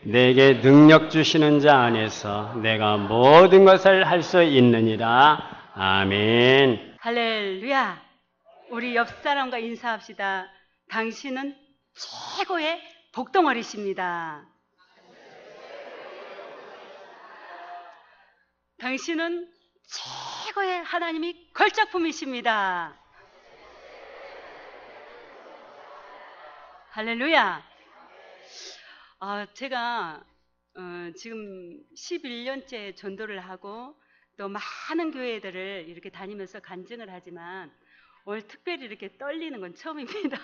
내게 능력 주시는 자 안에서 내가 모든 것을 할 수 있느니라. 아멘. 할렐루야. 우리 옆 사람과 인사합시다. 당신은 최고의 복덩어리십니다. 당신은 최고의 하나님이 걸작품이십니다. 할렐루야. 제가 지금 11년째 전도를 하고 또 많은 교회들을 이렇게 다니면서 간증을 하지만 오늘 특별히 이렇게 떨리는 건 처음입니다.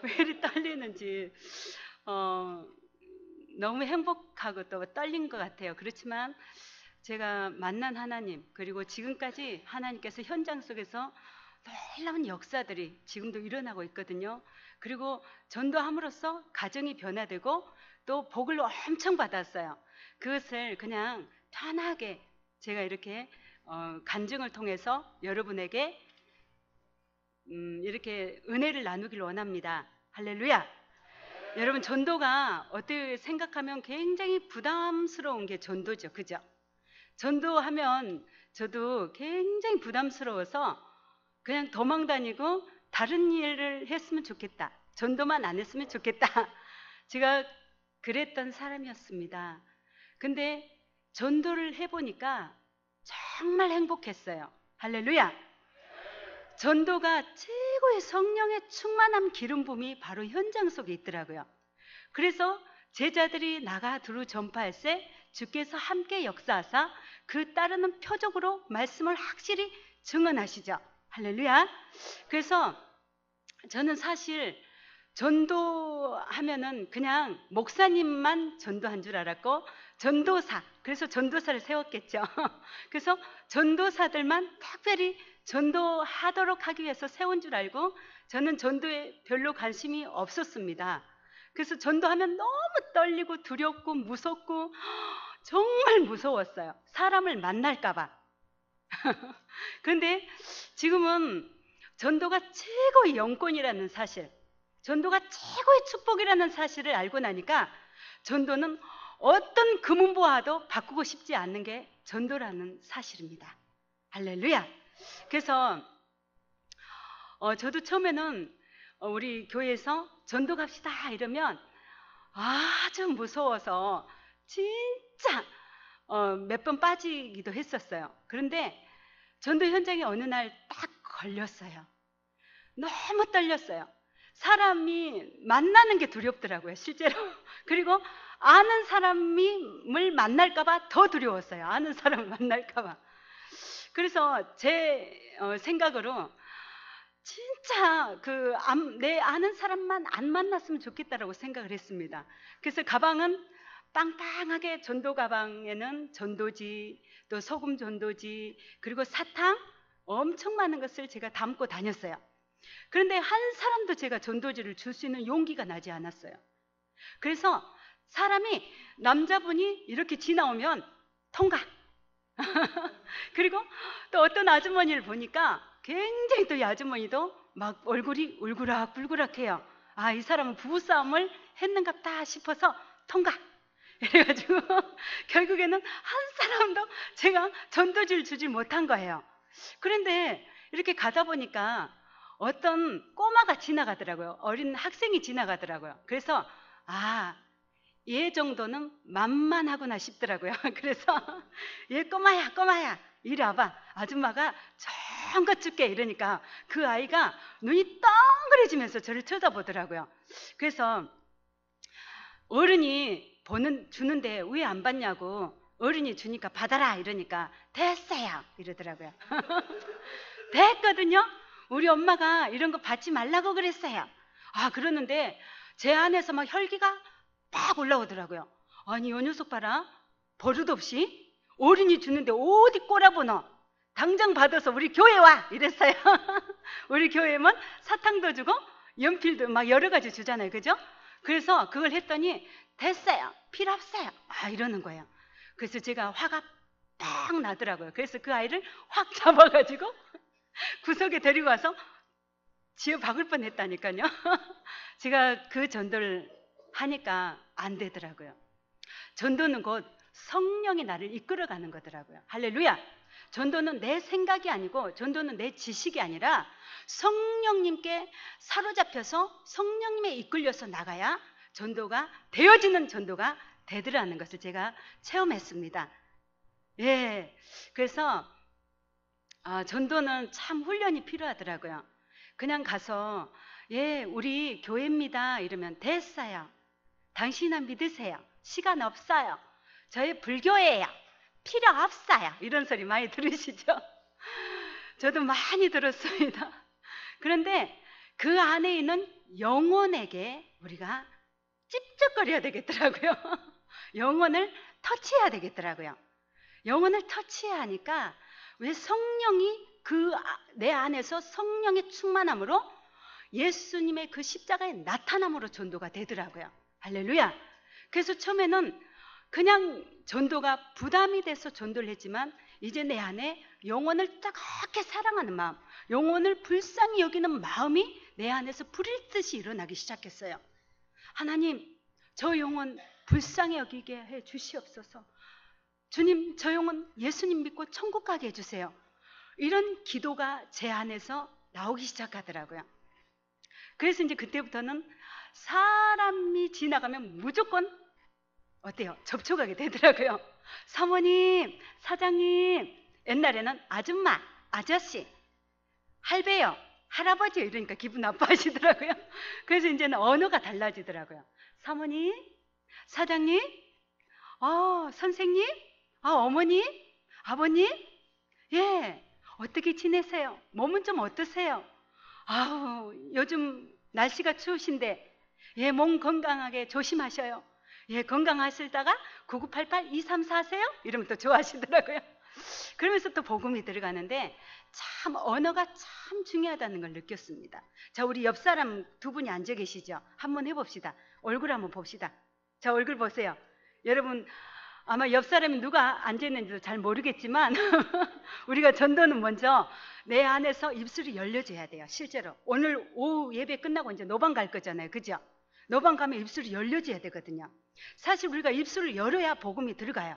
왜 이리 떨리는지 너무 행복하고 또 떨린 것 같아요. 그렇지만 제가 만난 하나님, 그리고 지금까지 하나님께서 현장 속에서 놀라운 역사들이 지금도 일어나고 있거든요. 그리고 전도함으로써 가정이 변화되고 또 복을 엄청 받았어요. 그것을 그냥 편하게 제가 이렇게 간증을 통해서 여러분에게 이렇게 은혜를 나누기를 원합니다. 할렐루야. 여러분, 전도가 어떻게 생각하면 굉장히 부담스러운 게 전도죠. 그죠? 전도하면 저도 굉장히 부담스러워서 그냥 도망 다니고 다른 일을 했으면 좋겠다, 전도만 안 했으면 좋겠다, 제가 그랬던 사람이었습니다. 근데 전도를 해보니까 정말 행복했어요. 할렐루야. 전도가 최고의 성령의 충만함 기름 부음이 바로 현장 속에 있더라고요. 그래서 제자들이 나가 두루 전파할 때 주께서 함께 역사하사 그 따르는 표적으로 말씀을 확실히 증언하시죠. 할렐루야. 그래서 저는 사실 전도하면은 그냥 목사님만 전도한 줄 알았고, 전도사, 그래서 전도사를 세웠겠죠. 그래서 전도사들만 특별히 전도하도록 하기 위해서 세운 줄 알고 저는 전도에 별로 관심이 없었습니다. 그래서 전도하면 너무 떨리고 두렵고 무섭고 정말 무서웠어요. 사람을 만날까 봐. 그런데 지금은 전도가 최고의 영권이라는 사실, 전도가 최고의 축복이라는 사실을 알고 나니까 전도는 어떤 금은보화도 바꾸고 싶지 않는 게 전도라는 사실입니다. 할렐루야. 그래서 저도 처음에는 우리 교회에서 전도 갑시다 이러면 아주 무서워서 진짜 몇 번 빠지기도 했었어요. 그런데 전도 현장에 어느 날 딱 걸렸어요. 너무 떨렸어요. 사람이 만나는 게 두렵더라고요, 실제로. 그리고 아는 사람을 만날까봐 더 두려웠어요. 아는 사람을 만날까봐. 그래서 제 생각으로 진짜 내 아는 사람만 안 만났으면 좋겠다라고 생각을 했습니다. 그래서 가방은 빵빵하게, 전도 가방에는 전도지, 또 소금 전도지, 그리고 사탕 엄청 많은 것을 제가 담고 다녔어요. 그런데 한 사람도 제가 전도지를 줄 수 있는 용기가 나지 않았어요. 그래서 사람이, 남자분이 이렇게 지나오면 통과. 그리고 또 어떤 아주머니를 보니까 굉장히 또 이 아주머니도 막 얼굴이 울그락불그락해요. 이 사람은 부부싸움을 했는갑다 싶어서 통과. 이래가지고 결국에는 한 사람도 제가 전도지를 주지 못한 거예요. 그런데 이렇게 가다 보니까 어떤 꼬마가 지나가더라고요. 어린 학생이 지나가더라고요. 그래서 얘 정도는 만만하구나 싶더라고요. 그래서 얘 꼬마야 이리 와봐. 아줌마가 정것 줄게 이러니까 그 아이가 눈이 덩그레지면서 저를 쳐다보더라고요. 그래서 어른이 주는데 왜 안 받냐고, 어른이 주니까 받아라 이러니까 됐어요 이러더라고요. 됐거든요. 우리 엄마가 이런 거 받지 말라고 그랬어요. 그러는데 제 안에서 막 혈기가 막 올라오더라고요. 아니, 요 녀석 봐라, 버릇없이 어른이 주는데 어디 꼬라보노, 당장 받아서 우리 교회 와 이랬어요. 우리 교회면 사탕도 주고 연필도 막 여러 가지 주잖아요, 그죠? 그래서 그걸 했더니 됐어요, 필요 없어요 이러는 거예요. 그래서 제가 화가 딱 나더라고요. 그래서 그 아이를 확 잡아가지고 구석에 데리고 와서 지어 박을 뻔했다니까요. 제가 그 전도를 하니까 안 되더라고요. 전도는 곧 성령이 나를 이끌어가는 거더라고요. 할렐루야. 전도는 내 생각이 아니고 전도는 내 지식이 아니라 성령님께 사로잡혀서 성령님에 이끌려서 나가야 전도가 되어지는 전도가 되더라는 것을 제가 체험했습니다. 예, 그래서 전도는 참 훈련이 필요하더라고요. 그냥 가서 예, 우리 교회입니다 이러면 됐어요. 당신은 믿으세요. 시간 없어요. 저희 불교예요. 필요 없어요. 이런 소리 많이 들으시죠? 저도 많이 들었습니다. 그런데 그 안에 있는 영혼에게 우리가 찝쩍거려야 되겠더라고요. 영혼을 터치해야 되겠더라고요. 영혼을 터치해야 하니까 왜 성령이 내 안에서 성령의 충만함으로 예수님의 그 십자가의 나타남으로 전도가 되더라고요. 할렐루야. 그래서 처음에는 그냥 전도가 부담이 돼서 전도를 했지만 이제 내 안에 영혼을 뜨겁게 사랑하는 마음, 영혼을 불쌍히 여기는 마음이 내 안에서 불일 듯이 일어나기 시작했어요. 하나님, 저 영혼 불쌍히 여기게 해 주시옵소서. 주님, 저 영혼 예수님 믿고 천국 가게 해주세요. 이런 기도가 제 안에서 나오기 시작하더라고요. 그래서 이제 그때부터는 사람이 지나가면 무조건 어때요? 접촉하게 되더라고요. 사모님, 사장님, 옛날에는 아줌마, 아저씨, 할배요, 할아버지요 이러니까 기분 나빠하시더라고요. 그래서 이제는 언어가 달라지더라고요. 사모님, 사장님, 선생님, 어머니, 아버님, 예, 어떻게 지내세요? 몸은 좀 어떠세요? 요즘 날씨가 추우신데 예, 몸 건강하게 조심하셔요. 예, 건강하시다가 9988-234 하세요? 이러면 또 좋아하시더라고요. 그러면서 또 복음이 들어가는데 참 언어가 참 중요하다는 걸 느꼈습니다. 자, 우리 옆 사람 두 분이 앉아 계시죠? 한번 해봅시다. 얼굴 한번 봅시다. 자, 얼굴 보세요. 여러분 아마 옆 사람이 누가 앉아있는지도 잘 모르겠지만 우리가 전도는 먼저 내 안에서 입술이 열려져야 돼요. 실제로 오늘 오후 예배 끝나고 이제 노방 갈 거잖아요. 그죠? 노방 가면 입술이 열려져야 되거든요. 사실 우리가 입술을 열어야 복음이 들어가요.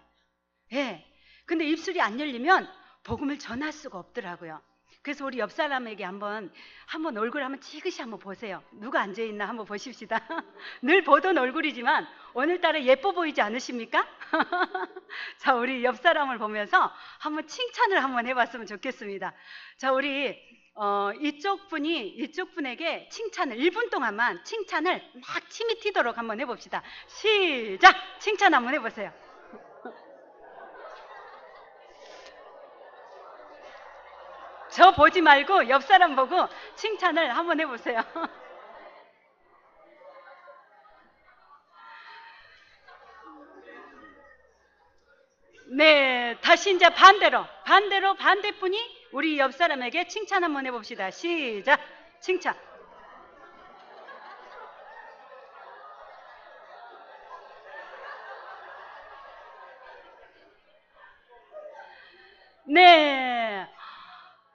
예. 근데 입술이 안 열리면 복음을 전할 수가 없더라고요. 그래서 우리 옆 사람에게 한번 얼굴 한번 지그시 한번 보세요. 누가 앉아있나 한번 보십시다. 늘 보던 얼굴이지만 오늘따라 예뻐 보이지 않으십니까? 자, 우리 옆 사람을 보면서 한번 칭찬을 한번 해봤으면 좋겠습니다. 자, 우리 이쪽 분에게 칭찬을 1분 동안만 칭찬을 막 침이 튀도록 한번 해봅시다. 시작! 칭찬 한번 해보세요. 저 보지 말고 옆 사람 보고 칭찬을 한번 해보세요. 네, 다시 이제 반대로 반대분이 우리 옆 사람에게 칭찬 한번 해봅시다. 시작! 칭찬. 네,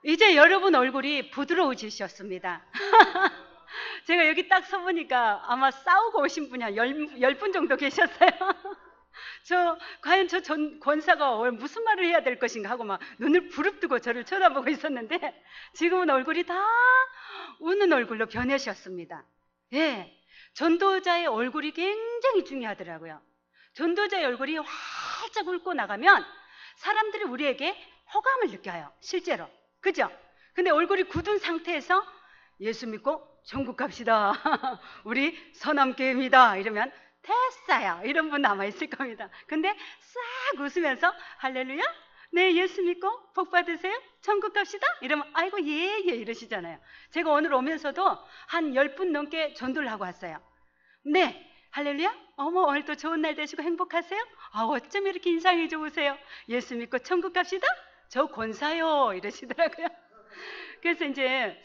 이제 여러분 얼굴이 부드러워지셨습니다. 제가 여기 딱 서보니까 아마 싸우고 오신 분이 한 10분 정도 계셨어요. 과연 저 권사가 무슨 말을 해야 될 것인가 하고 막 눈을 부릅뜨고 저를 쳐다보고 있었는데 지금은 얼굴이 다 웃는 얼굴로 변하셨습니다. 예, 전도자의 얼굴이 굉장히 중요하더라고요. 전도자의 얼굴이 활짝 웃고 나가면 사람들이 우리에게 호감을 느껴요. 실제로. 그죠? 근데 얼굴이 굳은 상태에서 예수 믿고 천국 갑시다. 우리 서남교회입니다. 이러면 됐어요. 이런 분 남아있을 겁니다. 근데 싹 웃으면서 할렐루야? 네, 예수 믿고 복 받으세요? 천국 갑시다? 이러면 아이고 예 이러시잖아요. 제가 오늘 오면서도 한 10분 넘게 전도를 하고 왔어요. 네, 할렐루야? 어머, 오늘 또 좋은 날 되시고 행복하세요? 어쩜 이렇게 인상이 좋으세요? 예수 믿고 천국 갑시다? 저 권사요 이러시더라고요. 그래서 이제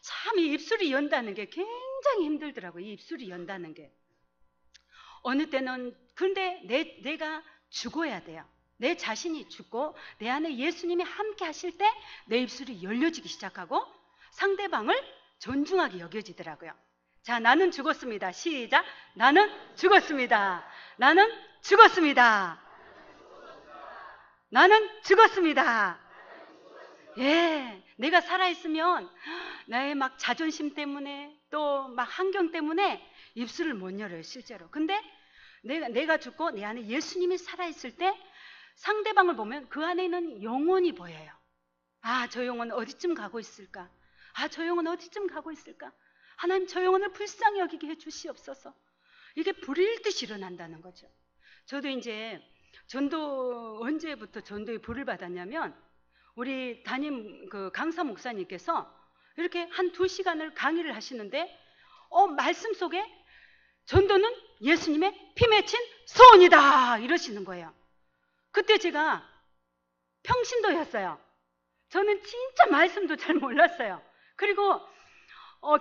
참 이 입술이 연다는 게 굉장히 힘들더라고요. 이 입술이 연다는 게. 어느 때는 근데 내가 죽어야 돼요. 내 자신이 죽고 내 안에 예수님이 함께 하실 때 내 입술이 열려지기 시작하고 상대방을 존중하게 여겨지더라고요. 자, 나는 죽었습니다. 시작. 나는 죽었습니다. 나는 죽었습니다. 나는 죽었습니다. 예, 내가 살아있으면 나의 막 자존심 때문에 또 막 환경 때문에 입술을 못 열어요, 실제로. 근데 내가 죽고 내 안에 예수님이 살아있을 때 상대방을 보면 그 안에는 영혼이 보여요. 아, 저 영혼 어디쯤 가고 있을까? 아, 저 영혼 어디쯤 가고 있을까? 하나님, 저 영혼을 불쌍히 여기게 해주시옵소서. 이게 불일 듯이 일어난다는 거죠. 저도 이제 언제부터 전도에 불을 받았냐면, 우리 담임 그 강사 목사님께서 이렇게 한 2시간을 강의를 하시는데, 말씀 속에 전도는 예수님의 피 맺힌 소원이다 이러시는 거예요. 그때 제가 평신도였어요. 저는 진짜 말씀도 잘 몰랐어요. 그리고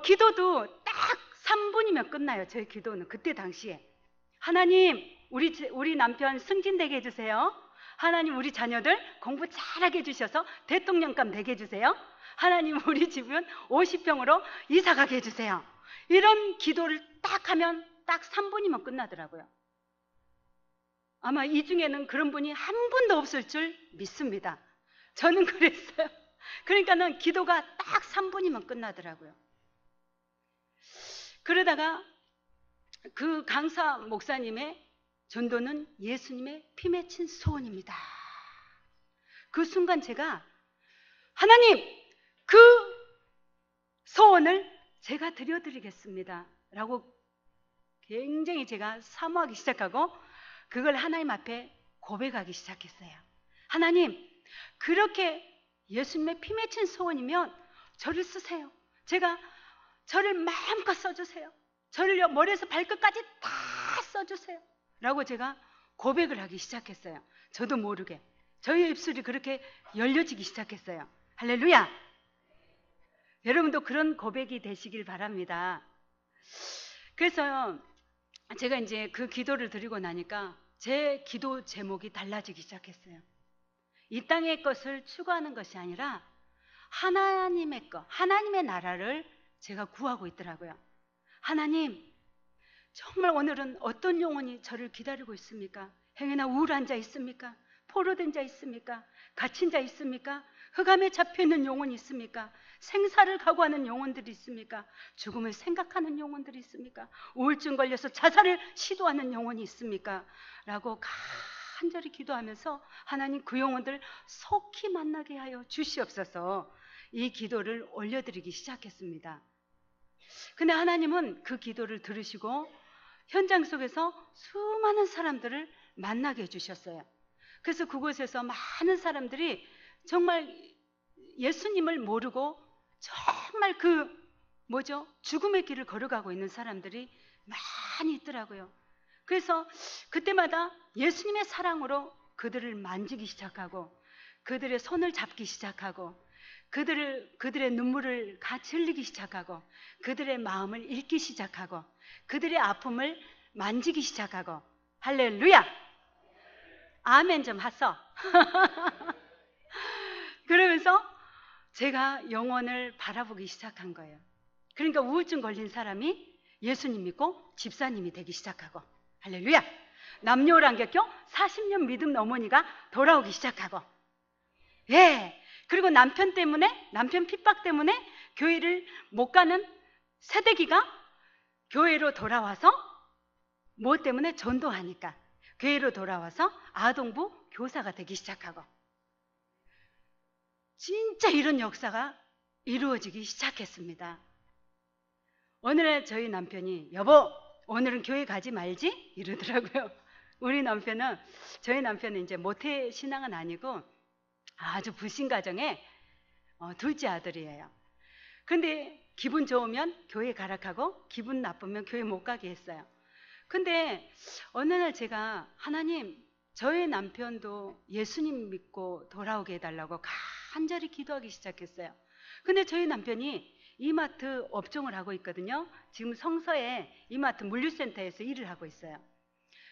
기도도 딱 3분이면 끝나요. 저희 기도는 그때 당시에. 하나님, 우리 남편 승진되게 해주세요. 하나님, 우리 자녀들 공부 잘하게 해주셔서 대통령감 되게 해주세요. 하나님, 우리 집은 50평으로 이사가게 해주세요. 이런 기도를 딱 하면 딱 3분이면 끝나더라고요. 아마 이 중에는 그런 분이 한 분도 없을 줄 믿습니다. 저는 그랬어요. 그러니까는 기도가 딱 3분이면 끝나더라고요. 그러다가 그 강사 목사님의 전도는 예수님의 피 맺힌 소원입니다. 그 순간 제가 하나님, 그 소원을 제가 드려드리겠습니다 라고 굉장히 제가 사모하기 시작하고 그걸 하나님 앞에 고백하기 시작했어요. 하나님, 그렇게 예수님의 피 맺힌 소원이면 저를 쓰세요. 저를 마음껏 써주세요. 저를 머리에서 발끝까지 다 써주세요 라고 제가 고백을 하기 시작했어요. 저도 모르게 저희 입술이 그렇게 열려지기 시작했어요. 할렐루야. 여러분도 그런 고백이 되시길 바랍니다. 그래서 제가 이제 그 기도를 드리고 나니까 제 기도 제목이 달라지기 시작했어요. 이 땅의 것을 추구하는 것이 아니라 하나님의 것, 하나님의 나라를 제가 구하고 있더라고요. 하나님, 정말 오늘은 어떤 영혼이 저를 기다리고 있습니까? 행여나 우울한 자 있습니까? 포로된 자 있습니까? 갇힌 자 있습니까? 흑암에 잡혀있는 영혼이 있습니까? 생사를 각오하는 영혼들이 있습니까? 죽음을 생각하는 영혼들이 있습니까? 우울증 걸려서 자살을 시도하는 영혼이 있습니까? 라고 간절히 기도하면서 하나님, 그 영혼들 속히 만나게 하여 주시옵소서 이 기도를 올려드리기 시작했습니다. 근데 하나님은 그 기도를 들으시고 현장 속에서 수많은 사람들을 만나게 해주셨어요. 그래서 그곳에서 많은 사람들이 정말 예수님을 모르고 정말 죽음의 길을 걸어가고 있는 사람들이 많이 있더라고요. 그래서 그때마다 예수님의 사랑으로 그들을 만지기 시작하고 그들의 손을 잡기 시작하고 그들의 눈물을 같이 흘리기 시작하고 그들의 마음을 읽기 시작하고 그들의 아픔을 만지기 시작하고. 할렐루야. 아멘 좀 하소. 그러면서 제가 영혼을 바라보기 시작한 거예요. 그러니까 우울증 걸린 사람이 예수님 믿고 집사님이 되기 시작하고. 할렐루야. 남녀란격교 40년 믿음 어머니가 돌아오기 시작하고. 예. 그리고 남편 핍박 때문에 교회를 못 가는 세대기가 교회로 돌아와서 뭐 때문에 전도하니까 교회로 돌아와서 아동부 교사가 되기 시작하고. 진짜 이런 역사가 이루어지기 시작했습니다. 어느 날 저희 남편이 여보, 오늘은 교회 가지 말지? 이러더라고요. 저희 남편은 이제 모태 신앙은 아니고 아주 불신 가정의 둘째 아들이에요. 근데 기분 좋으면 교회 가라 하고 기분 나쁘면 교회 못 가게 했어요. 근데 어느 날 제가 하나님, 저의 남편도 예수님 믿고 돌아오게 해달라고 간절히 기도하기 시작했어요. 근데 저희 남편이 이마트 업종을 하고 있거든요. 지금 성서에 이마트 물류센터에서 일을 하고 있어요.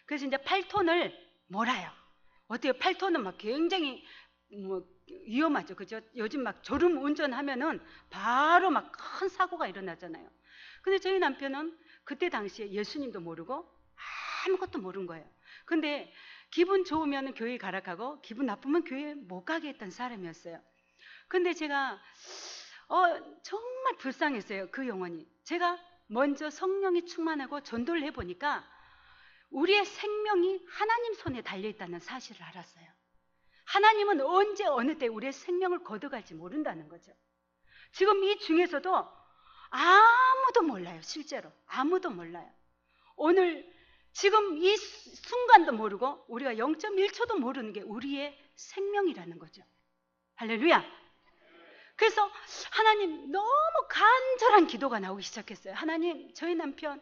그래서 이제 8톤을 몰아요. 어때요? 8톤은 막 굉장히 위험하죠. 그죠? 요즘 막 졸음 운전하면은 바로 막 큰 사고가 일어나잖아요. 근데 저희 남편은 그때 당시에 예수님도 모르고 아무것도 모르는 거예요. 근데 기분 좋으면 교회 가라 하고 기분 나쁘면 교회 못 가게 했던 사람이었어요. 근데 제가 정말 불쌍했어요. 그 영혼이. 제가 먼저 성령이 충만하고 전도를 해보니까 우리의 생명이 하나님 손에 달려있다는 사실을 알았어요. 하나님은 언제 어느 때 우리의 생명을 걷어갈지 모른다는 거죠. 지금 이 중에서도 아무도 몰라요. 실제로 아무도 몰라요. 오늘 지금 이 순간도 모르고 우리가 0.1초도 모르는 게 우리의 생명이라는 거죠. 할렐루야. 그래서 하나님 너무 간절한 기도가 나오기 시작했어요. 하나님, 저희 남편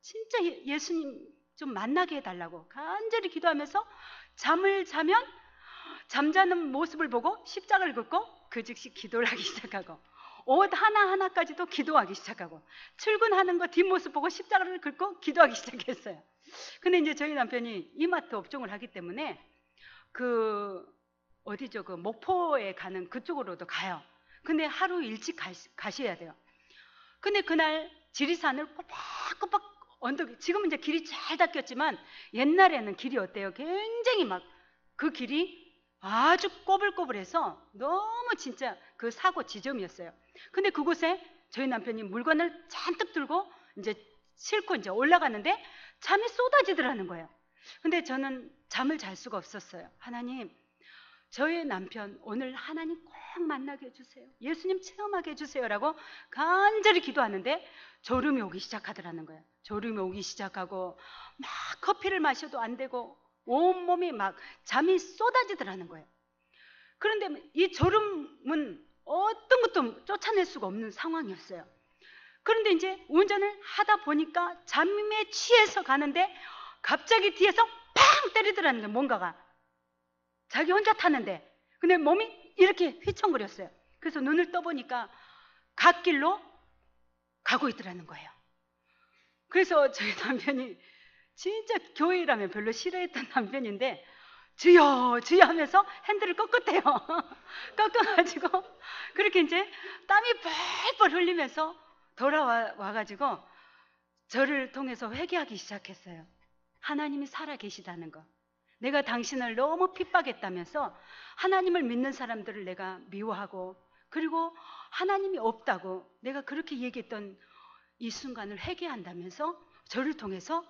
진짜 예수님 좀 만나게 해달라고 간절히 기도하면서 잠을 자면 잠자는 모습을 보고 십자가를 긋고 그 즉시 기도를 하기 시작하고 옷 하나하나까지도 기도하기 시작하고 출근하는 거 뒷모습 보고 십자가를 긋고 기도하기 시작했어요. 근데 이제 저희 남편이 이마트 업종을 하기 때문에 어디죠? 그 목포에 가는 그쪽으로도 가요. 근데 하루 일찍 가셔야 돼요. 근데 그날 지리산을 꼬박꼬박 언덕, 지금은 이제 길이 잘 닦였지만 옛날에는 길이 어때요? 굉장히 막 그 길이 아주 꼬불꼬불해서 너무 진짜 그 사고 지점이었어요. 근데 그곳에 저희 남편이 물건을 잔뜩 들고 이제 싣고 이제 올라가는데 잠이 쏟아지더라는 거예요. 근데 저는 잠을 잘 수가 없었어요. 하나님, 저의 남편 오늘 하나님 꼭 만나게 해주세요. 예수님 체험하게 해주세요라고 간절히 기도하는데 졸음이 오기 시작하더라는 거예요. 졸음이 오기 시작하고 막 커피를 마셔도 안 되고 온몸이 막 잠이 쏟아지더라는 거예요. 그런데 이 졸음은 어떤 것도 쫓아낼 수가 없는 상황이었어요. 그런데 이제 운전을 하다 보니까 잠에 취해서 가는데 갑자기 뒤에서 팡 때리더라는 거예요. 뭔가가. 자기 혼자 타는데 근데 몸이 이렇게 휘청거렸어요. 그래서 눈을 떠보니까 갓길로 가고 있더라는 거예요. 그래서 저희 남편이 진짜 교회라면 별로 싫어했던 남편인데 주여 주여 하면서 핸들을 꺾었대요. 꺾어가지고 그렇게 이제 땀이 뻘뻘 흘리면서 돌아와가지고 저를 통해서 회개하기 시작했어요. 하나님이 살아계시다는 거, 내가 당신을 너무 핍박했다면서 하나님을 믿는 사람들을 내가 미워하고 그리고 하나님이 없다고 내가 그렇게 얘기했던 이 순간을 회개한다면서 저를 통해서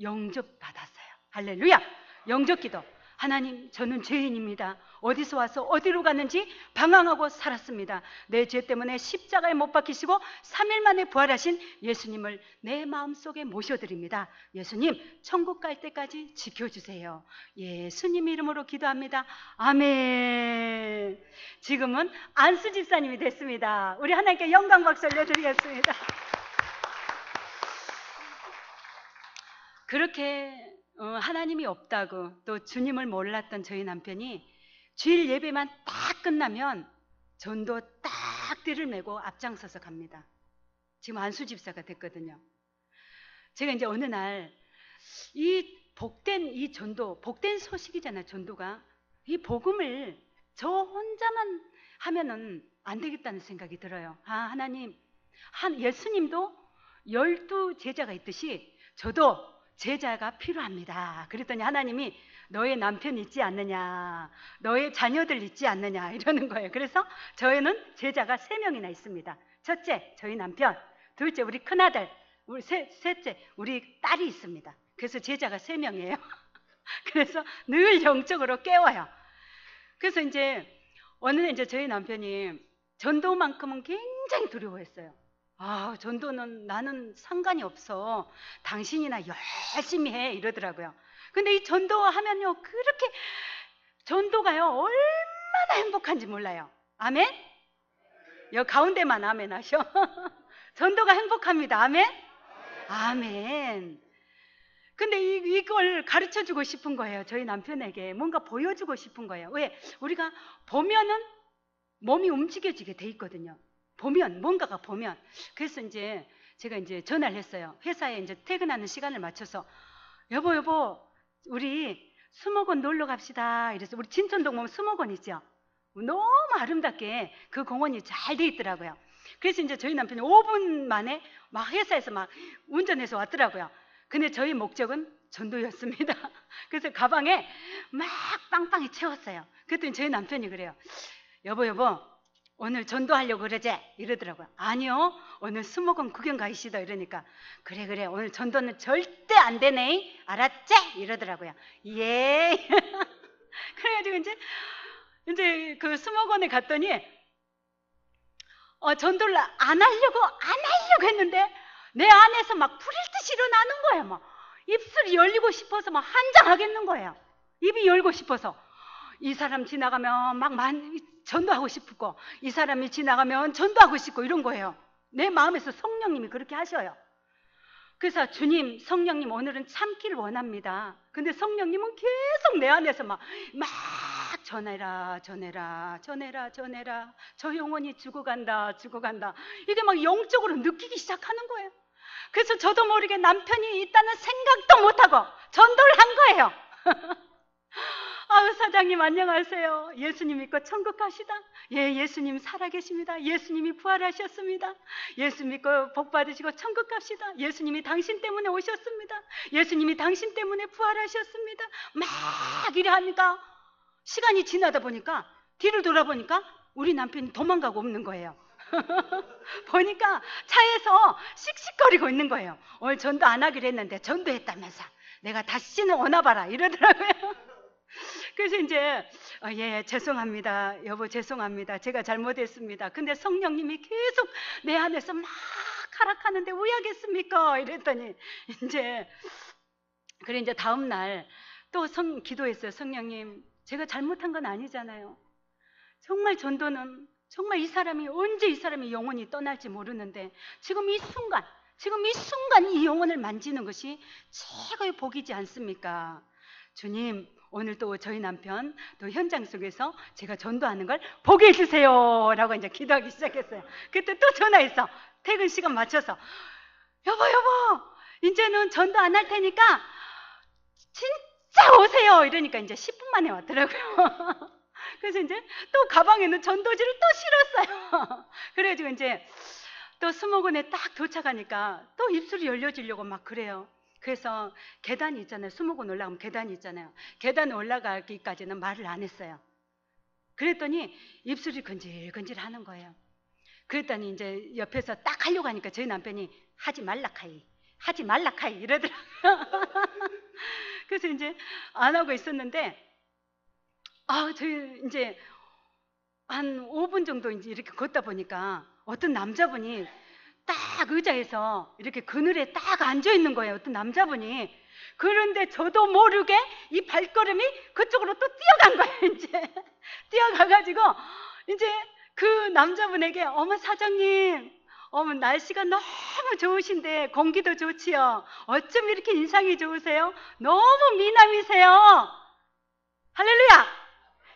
영접받았어요. 할렐루야. 영접기도. 하나님, 저는 죄인입니다. 어디서 와서 어디로 갔는지 방황하고 살았습니다. 내 죄 때문에 십자가에 못 박히시고 3일 만에 부활하신 예수님을 내 마음속에 모셔드립니다. 예수님, 천국 갈 때까지 지켜주세요. 예수님 이름으로 기도합니다. 아멘. 지금은 안수 집사님이 됐습니다. 우리 하나님께 영광 박수 올려드리겠습니다. 그렇게 하나님이 없다고 또 주님을 몰랐던 저희 남편이 주일 예배만 딱 끝나면 전도 딱 띠를 메고 앞장서서 갑니다. 지금 안수 집사가 됐거든요. 제가 이제 어느 날 이 복된 이 전도, 복된 소식이잖아요. 전도가 이 복음을 저 혼자만 하면은 안 되겠다는 생각이 들어요. 하나님, 예수님도 12 제자가 있듯이 저도 제자가 필요합니다. 그랬더니 하나님이 너의 남편 있지 않느냐, 너의 자녀들 있지 않느냐 이러는 거예요. 그래서 저희는 제자가 3명이나 있습니다. 첫째, 저희 남편. 둘째, 우리 큰아들. 우리 셋째, 우리 딸이 있습니다. 그래서 제자가 3명이에요. 그래서 늘 영적으로 깨워요. 그래서 이제 어느 날 이제 저희 남편이 전도만큼은 굉장히 두려워했어요. 전도는 나는 상관이 없어. 당신이나 열심히 해. 이러더라고요. 근데 이 전도하면요, 그렇게 전도가요, 얼마나 행복한지 몰라요. 아멘? 여기 가운데만 아멘 하셔. 전도가 행복합니다. 아멘? 아멘. 근데 이걸 가르쳐 주고 싶은 거예요. 저희 남편에게 뭔가 보여주고 싶은 거예요. 왜? 우리가 보면은 몸이 움직여지게 돼 있거든요. 보면, 뭔가가 보면. 그래서 이제 제가 이제 전화를 했어요. 회사에 이제 퇴근하는 시간을 맞춰서 여보 우리 수목원 놀러 갑시다. 이래서 우리 진천동 보면 수목원 있죠. 너무 아름답게 그 공원이 잘 돼 있더라고요. 그래서 이제 저희 남편이 5분 만에 막 회사에서 막 운전해서 왔더라고요. 근데 저희 목적은 전도였습니다. 그래서 가방에 막 빵빵히 채웠어요. 그랬더니 저희 남편이 그래요. 여보 오늘 전도하려고 그러지? 이러더라고요. 아니요, 오늘 수목원 구경 가시다. 이러니까 그래 오늘 전도는 절대 안 되네, 알았지? 이러더라고요. 예. 그래가지고 이제 그 수목원에 갔더니 전도를 안 하려고 했는데 내 안에서 막 불일 듯이 일어나는 거예요. 막 입술이 열리고 싶어서 막 한장하겠는 거예요. 입이 열고 싶어서. 이 사람 지나가면 막 전도하고 싶고, 이 사람이 지나가면 전도하고 싶고, 이런 거예요. 내 마음에서 성령님이 그렇게 하셔요. 그래서 주님, 성령님 오늘은 참기를 원합니다. 근데 성령님은 계속 내 안에서 막 전해라. 저 영혼이 죽어간다. 이게 막 영적으로 느끼기 시작하는 거예요. 그래서 저도 모르게 남편이 있다는 생각도 못하고 전도를 한 거예요. 아유, 사장님 안녕하세요. 예수님 믿고 천국 가시다. 예, 예수님 살아계십니다. 예수님이 부활하셨습니다. 예수 믿고 복 받으시고 천국 갑시다. 예수님이 당신 때문에 오셨습니다. 예수님이 당신 때문에 부활하셨습니다. 막 이래 하니까 시간이 지나다 보니까 뒤를 돌아보니까 우리 남편이 도망가고 없는 거예요. 보니까 차에서 씩씩거리고 있는 거예요. 오늘 전도 안 하기로 했는데 전도했다면서 내가 다시는 오나봐라 이러더라고요. 그래서 이제 예, 죄송합니다. 여보 죄송합니다. 제가 잘못했습니다. 근데 성령님이 계속 내 안에서 막 하락하는데 왜 하겠습니까? 이랬더니 이제 다음 날 또 기도했어요. 성령님, 제가 잘못한 건 아니잖아요. 정말 전도는 정말 언제 이 사람이 영혼이 떠날지 모르는데 지금 이 순간 이 영혼을 만지는 것이 최고의 복이지 않습니까? 주님, 오늘 또 저희 남편 또 현장 속에서 제가 전도하는 걸 보게 해주세요 라고 이제 기도하기 시작했어요. 그때 또 전화했어. 퇴근 시간 맞춰서 여보 이제는 전도 안 할 테니까 진짜 오세요. 이러니까 이제 10분 만에 왔더라고요. 그래서 이제 또 가방에는 전도지를 또 실었어요. 그래가지고 이제 또 수목원에 딱 도착하니까 또 입술이 열려지려고 막 그래요. 그래서 계단이 있잖아요. 수목원 올라가면 계단이 있잖아요. 계단 올라가기까지는 말을 안 했어요. 그랬더니 입술이 건질건질 하는 거예요. 그랬더니 이제 옆에서 딱 하려고 하니까 저희 남편이 하지 말라카이 이러더라고요. 그래서 이제 안 하고 있었는데 저희 이제 한 5분 정도 이제 이렇게 걷다 보니까 어떤 남자분이 딱 의자에서 이렇게 그늘에 딱 앉아 있는 거예요. 어떤 남자분이. 그런데 저도 모르게 이 발걸음이 그쪽으로 또 뛰어간 거예요. 이제 뛰어가가지고 이제 그 남자분에게 어머 사장님, 어머 날씨가 너무 좋으신데 공기도 좋지요. 어쩜 이렇게 인상이 좋으세요? 너무 미남이세요. 할렐루야.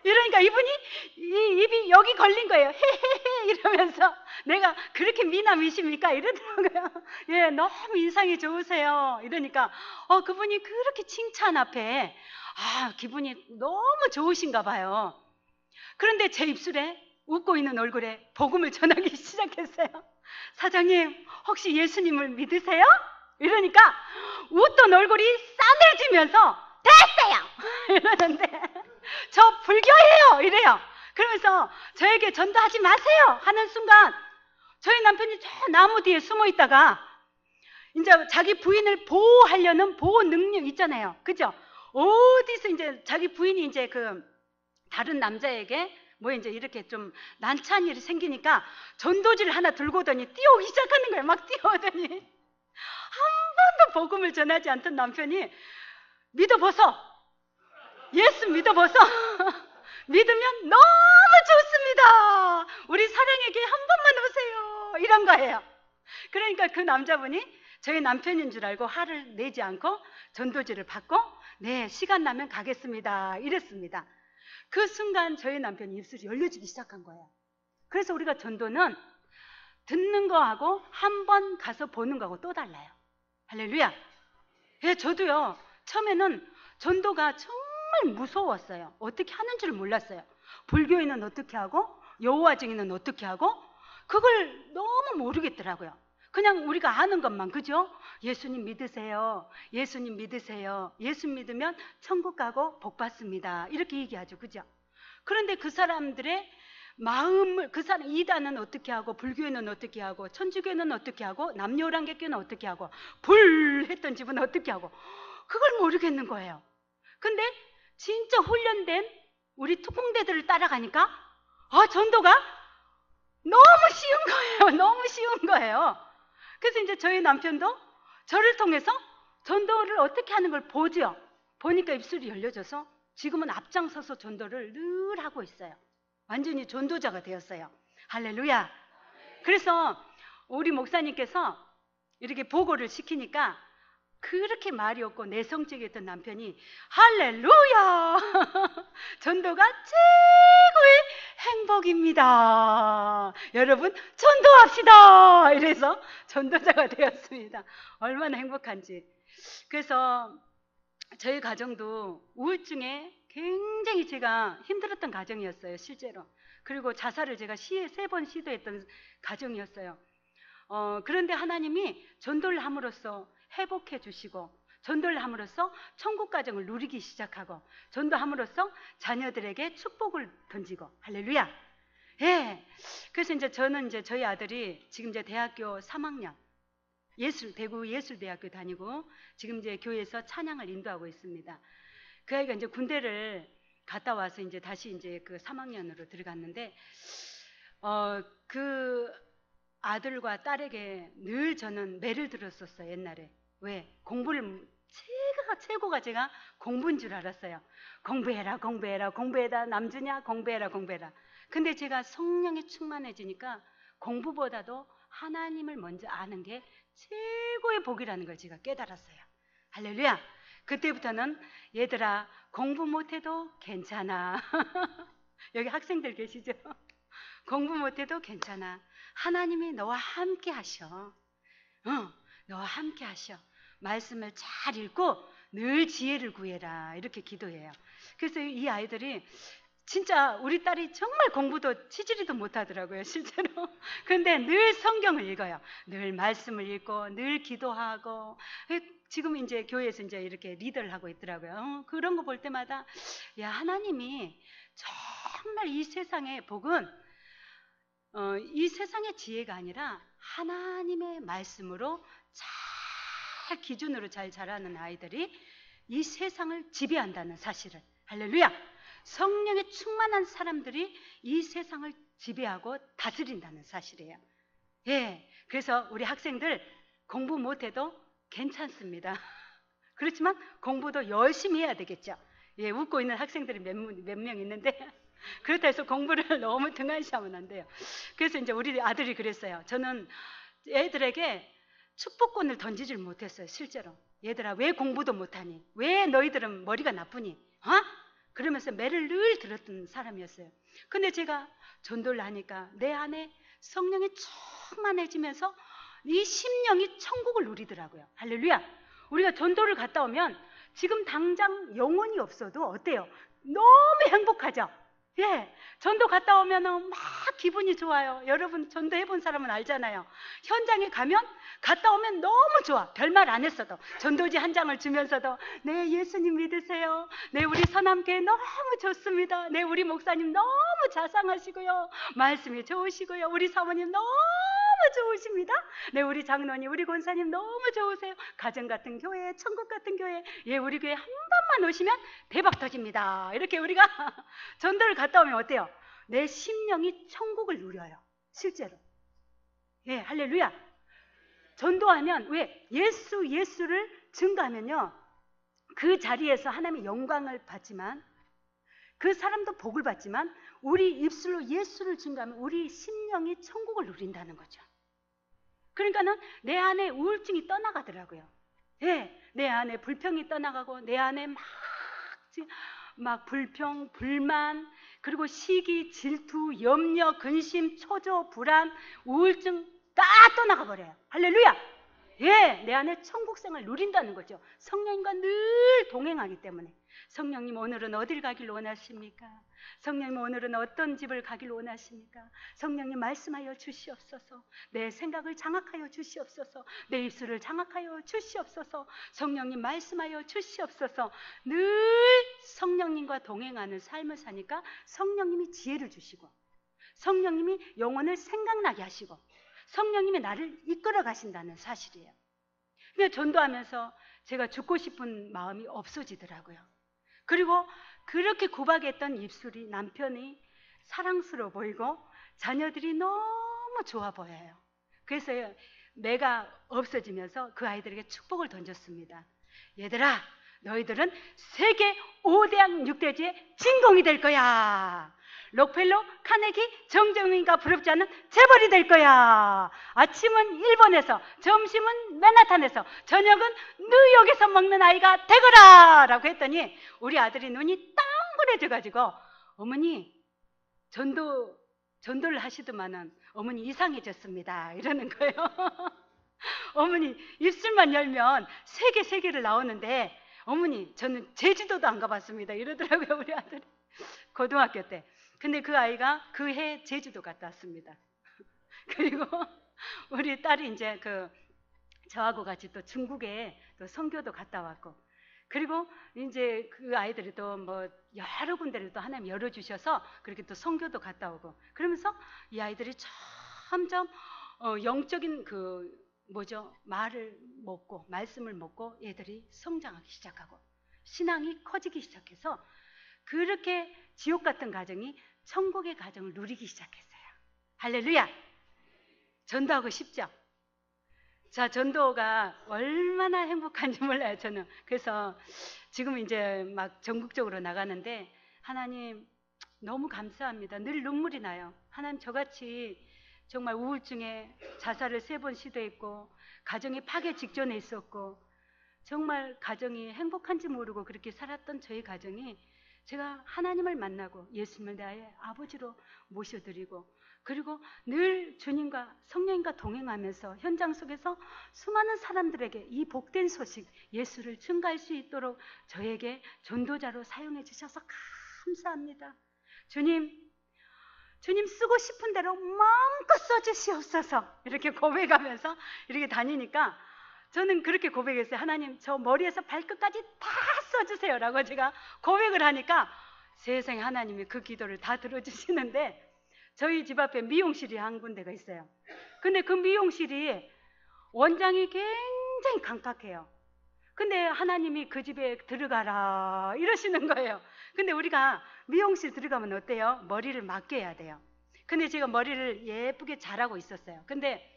이러니까 이분이 입이 여기 걸린 거예요. 헤헤헤 이러면서 내가 그렇게 미남이십니까? 이러더라고요. 예, 너무 인상이 좋으세요. 이러니까 그분이 그렇게 칭찬 앞에 기분이 너무 좋으신가 봐요. 그런데 제 입술에 웃고 있는 얼굴에 복음을 전하기 시작했어요. 사장님, 혹시 예수님을 믿으세요? 이러니까 웃던 얼굴이 싸늘지면서 됐어요! 이러는데 저 불교예요! 이래요. 그러면서 저에게 전도하지 마세요! 하는 순간 저희 남편이 저 나무 뒤에 숨어 있다가 이제 자기 부인을 보호하려는 보호 능력 있잖아요. 그죠? 어디서 이제 자기 부인이 이제 그 다른 남자에게 뭐 이제 이렇게 좀 난처한 일이 생기니까 전도지를 하나 들고 오더니 뛰어오기 시작하는 거예요. 막 뛰어오더니 한 번도 복음을 전하지 않던 남편이 믿어보소. 예수 믿어보소. 믿으면 너무 좋습니다. 우리 사랑에게 한 번만 오세요. 이런 거예요. 그러니까 그 남자분이 저희 남편인 줄 알고 화를 내지 않고 전도지를 받고 네, 시간 나면 가겠습니다. 이랬습니다. 그 순간 저희 남편이 입술이 열려지기 시작한 거예요. 그래서 우리가 전도는 듣는 거하고 한 번 가서 보는 거하고 또 달라요. 할렐루야. 예, 저도요. 처음에는 전도가 정말 무서웠어요. 어떻게 하는 줄 몰랐어요. 불교인은 어떻게 하고 여호와 증인은 어떻게 하고 그걸 너무 모르겠더라고요. 그냥 우리가 아는 것만, 그죠? 예수님 믿으세요. 예수님 믿으세요. 예수 믿으면 천국 가고 복 받습니다. 이렇게 얘기하죠. 그죠? 그런데 그 사람들의 마음을, 그 사람, 이단은 어떻게 하고, 불교는 어떻게 하고, 천주교는 어떻게 하고, 남녀란객교는 어떻게 하고, 불했던 집은 어떻게 하고, 그걸 모르겠는 거예요. 근데 진짜 훈련된 우리 특공대들을 따라가니까 전도가 너무 쉬운 거예요. 너무 쉬운 거예요. 그래서 이제 저희 남편도 저를 통해서 전도를 어떻게 하는 걸 보죠. 보니까 입술이 열려져서 지금은 앞장서서 전도를 늘 하고 있어요. 완전히 전도자가 되었어요. 할렐루야. 그래서 우리 목사님께서 이렇게 보고를 시키니까 그렇게 말이 없고 내성적이었던 남편이 할렐루야! 전도가 최고의 행복입니다. 여러분 전도합시다! 이래서 전도자가 되었습니다. 얼마나 행복한지. 그래서 저희 가정도 우울증에 굉장히 제가 힘들었던 가정이었어요. 실제로. 그리고 자살을 제가 3번 시도했던 가정이었어요. 그런데 하나님이 전도를 함으로써 회복해 주시고, 전도를 함으로써 천국 가정을 누리기 시작하고, 전도함으로써 자녀들에게 축복을 던지고. 할렐루야. 예. 그래서 이제 저는 이제 저희 아들이 지금 이제 대학교 3학년, 대구 예술대학교 다니고 지금 이제 교회에서 찬양을 인도하고 있습니다. 그 아이가 이제 군대를 갔다 와서 이제 다시 이제 그 3학년으로 들어갔는데, 그 아들과 딸에게 늘 저는 매를 들었었어요. 옛날에. 왜? 공부를 최고가 제가 공부인 줄 알았어요. 공부해라, 공부해라, 공부해라, 남주냐, 공부해라, 공부해라. 근데 제가 성령이 충만해지니까 공부보다도 하나님을 먼저 아는 게 최고의 복이라는 걸 제가 깨달았어요. 할렐루야. 그때부터는 얘들아, 공부 못해도 괜찮아. 여기 학생들 계시죠? 공부 못해도 괜찮아. 하나님이 너와 함께 하셔. 너와 함께 하셔. 말씀을 잘 읽고 늘 지혜를 구해라. 이렇게 기도해요. 그래서 이 아이들이 진짜 우리 딸이 정말 공부도 치지리도 못하더라고요. 실제로. 그런데 늘 성경을 읽어요. 늘 말씀을 읽고 늘 기도하고. 지금 이제 교회에서 이제 이렇게 리더를 하고 있더라고요. 그런 거 볼 때마다 야, 하나님이 정말 이 세상의 복은 이 세상의 지혜가 아니라 하나님의 말씀으로 잘 기준으로 잘 자라는 아이들이 이 세상을 지배한다는 사실을. 할렐루야. 성령에 충만한 사람들이 이 세상을 지배하고 다스린다는 사실이에요. 예, 그래서 우리 학생들 공부 못해도 괜찮습니다. 그렇지만 공부도 열심히 해야 되겠죠. 예, 웃고 있는 학생들이 몇 명 있는데 그렇다 해서 공부를 너무 등한시하면 안 돼요. 그래서 이제 우리 아들이 그랬어요. 저는 애들에게 축복권을 던지질 못했어요. 실제로. 얘들아, 왜 공부도 못하니? 왜 너희들은 머리가 나쁘니? 그러면서 매를 늘 들었던 사람이었어요. 근데 제가 전도를 하니까 내 안에 성령이 충만해지면서 이 심령이 천국을 누리더라고요. 할렐루야. 우리가 전도를 갔다 오면 지금 당장 영혼이 없어도 어때요? 너무 행복하죠? 예, 전도 갔다 오면 막 기분이 좋아요. 여러분 전도 해본 사람은 알잖아요. 현장에 가면 갔다 오면 너무 좋아. 별말 안 했어도 전도지 한 장을 주면서도 네, 예수님 믿으세요. 네, 우리 서남교회 너무 좋습니다. 네, 우리 목사님 너무 자상하시고요. 말씀이 좋으시고요. 우리 사모님 너무 좋으십니다. 네, 우리 장로님, 우리 권사님 너무 좋으세요. 가정 같은 교회, 천국 같은 교회. 예, 우리 교회 한 번만 오시면 대박 터집니다. 이렇게 우리가 전도를 갔다 오면 어때요? 내 심령이 천국을 누려요. 실제로. 예, 할렐루야. 전도하면 왜? 예수를 증거하면요, 그 자리에서 하나님의 영광을 받지만, 그 사람도 복을 받지만, 우리 입술로 예수를 증거하면 우리 심령이 천국을 누린다는 거죠. 그러니까는 내 안에 우울증이 떠나가더라고요. 예, 내 안에 불평이 떠나가고, 내 안에 막 불평, 불만, 그리고 시기, 질투, 염려, 근심, 초조, 불안, 우울증 다 떠나가 버려요. 할렐루야. 예, 내 안에 천국생을 누린다는 거죠. 성령과 늘 동행하기 때문에. 성령님 오늘은 어딜 가길 원하십니까? 성령님 오늘은 어떤 집을 가길 원하십니까? 성령님 말씀하여 주시옵소서. 내 생각을 장악하여 주시옵소서. 내 입술을 장악하여 주시옵소서. 성령님 말씀하여 주시옵소서. 늘 성령님과 동행하는 삶을 사니까 성령님이 지혜를 주시고, 성령님이 영혼을 생각나게 하시고, 성령님이 나를 이끌어 가신다는 사실이에요. 근데 전도하면서 제가 죽고 싶은 마음이 없어지더라고요. 그리고 그렇게 구박했던 입술이 남편이 사랑스러워 보이고 자녀들이 너무 좋아 보여요. 그래서 내가 없어지면서 그 아이들에게 축복을 던졌습니다. 얘들아, 너희들은 세계 5대학 6대지의 진공이 될 거야. 록펠러, 카네기, 정정인가 부럽지 않은 재벌이 될 거야. 아침은 일본에서, 점심은 맨하탄에서, 저녁은 뉴욕에서 먹는 아이가 되거라 라고 했더니 우리 아들이 눈이 땅그래져가지고, 어머니 전도를 하시더만은 어머니 이상해졌습니다 이러는 거예요. 어머니 입술만 열면 세계를 나오는데 어머니 저는 제주도도 안 가봤습니다 이러더라고요, 우리 아들이. 고등학교 때. 근데 그 아이가 그 해 제주도 갔다 왔습니다. 그리고 우리 딸이 이제 저하고 같이 또 중국에 또 선교도 갔다 왔고, 그리고 이제 그 아이들이 또 뭐 여러 군데를 또 하나님 열어주셔서 그렇게 또 선교도 갔다 오고, 그러면서 이 아이들이 점점 영적인 말을 먹고 말씀을 먹고 얘들이 성장하기 시작하고 신앙이 커지기 시작해서 그렇게 지옥 같은 가정이 천국의 가정을 누리기 시작했어요. 할렐루야! 전도하고 싶죠? 자, 전도가 얼마나 행복한지 몰라요, 저는. 그래서 지금 이제 막 전국적으로 나가는데 하나님 너무 감사합니다. 늘 눈물이 나요. 하나님, 저같이 정말 우울증에 자살을 3번 시도했고 가정이 파괴 직전에 있었고 정말 가정이 행복한지 모르고 그렇게 살았던 저희 가정이 제가 하나님을 만나고 예수님을 나의 아버지로 모셔드리고, 그리고 늘 주님과 성령님과 동행하면서 현장 속에서 수많은 사람들에게 이 복된 소식 예수를 증가할 수 있도록 저에게 전도자로 사용해 주셔서 감사합니다. 주님 쓰고 싶은 대로 마음껏 써주시옵소서. 이렇게 고백하면서 이렇게 다니니까 저는 그렇게 고백했어요. 하나님, 저 머리에서 발끝까지 다 써주세요 라고 제가 고백을 하니까 세상에 하나님이 그 기도를 다 들어주시는데, 저희 집 앞에 미용실이 한 군데가 있어요. 근데 그 미용실이 원장이 굉장히 강팍해요. 근데 하나님이 그 집에 들어가라 이러시는 거예요. 근데 우리가 미용실 들어가면 어때요? 머리를 맡겨야 돼요. 근데 제가 머리를 예쁘게 잘하고 있었어요. 근데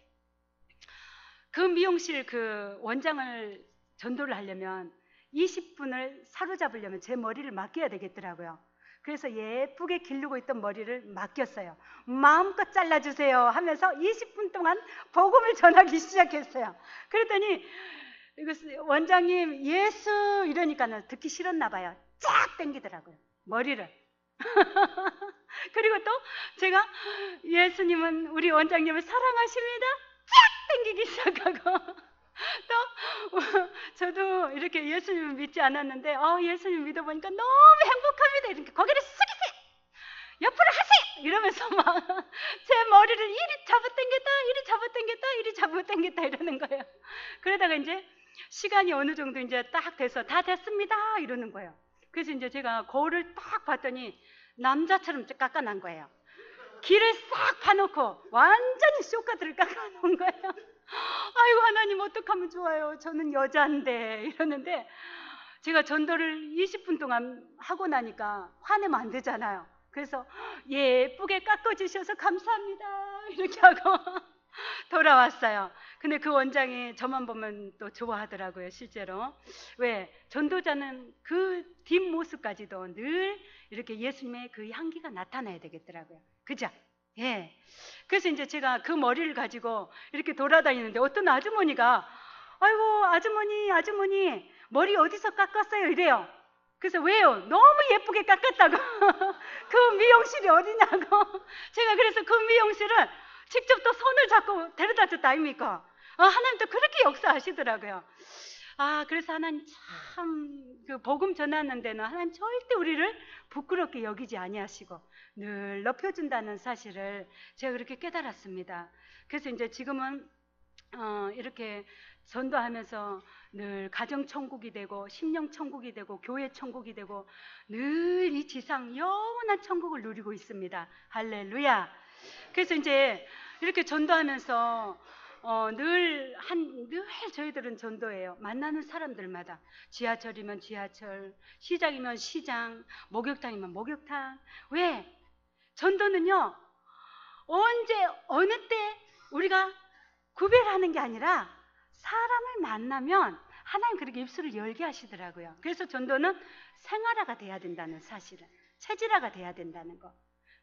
그 미용실 그 원장을 전도를 하려면 20분을 사로잡으려면 제 머리를 맡겨야 되겠더라고요. 그래서 예쁘게 기르고 있던 머리를 맡겼어요. 마음껏 잘라주세요 하면서 20분 동안 복음을 전하기 시작했어요. 그랬더니 원장님 예수 이러니까 듣기 싫었나 봐요. 쫙 당기더라고요, 머리를. 그리고 또 제가 예수님은 우리 원장님을 사랑하십니다 쫙 당기기 시작하고, 또 저도 이렇게 예수님을 믿지 않았는데 예수님 믿어보니까 너무 행복합니다. 이렇게 고개를 숙이세요, 옆으로 하세요 이러면서 막 제 머리를 이리 잡아당겼다 이리 잡아당겼다 이리 잡아당겼다 이러는 거예요. 그러다가 이제 시간이 어느 정도 이제 딱 돼서 다 됐습니다 이러는 거예요. 그래서 이제 제가 거울을 딱 봤더니 남자처럼 깎아난 거예요. 길을 싹 파놓고 완전히 쇼카드를 깎아놓은 거예요. 아이고 하나님 어떡하면 좋아요, 저는 여자인데 이러는데, 제가 전도를 20분 동안 하고 나니까 화내면 안 되잖아요. 그래서 예쁘게 깎아주셔서 감사합니다 이렇게 하고 돌아왔어요. 근데 그 원장이 저만 보면 또 좋아하더라고요, 실제로. 왜? 전도자는 그 뒷모습까지도 늘 이렇게 예수님의 그 향기가 나타나야 되겠더라고요. 그죠? 예. 그래서 이제 제가 그 머리를 가지고 이렇게 돌아다니는데 어떤 아주머니가 아이고 아주머니 머리 어디서 깎았어요 이래요. 그래서 왜요? 너무 예쁘게 깎았다고. 그 미용실이 어디냐고. 제가 그래서 그 미용실을 직접 또 손을 잡고 데려다 줬다 아닙니까? 하나님도 그렇게 역사하시더라고요. 그래서 하나님 참 그 복음 전하는 데는 하나님 절대 우리를 부끄럽게 여기지 아니하시고 늘 높여준다는 사실을 제가 그렇게 깨달았습니다. 그래서 이제 지금은 이렇게 전도하면서 늘 가정 천국이 되고 심령 천국이 되고 교회 천국이 되고 늘 이 지상 영원한 천국을 누리고 있습니다. 할렐루야. 그래서 이제 이렇게 전도하면서 늘 저희들은 전도해요. 만나는 사람들마다 지하철이면 지하철, 시장이면 시장, 목욕탕이면 목욕탕. 왜? 전도는요 언제 어느 때 우리가 구별하는 게 아니라 사람을 만나면 하나님 그렇게 입술을 열게 하시더라고요. 그래서 전도는 생활화가 돼야 된다는 사실은, 체질화가 돼야 된다는 거.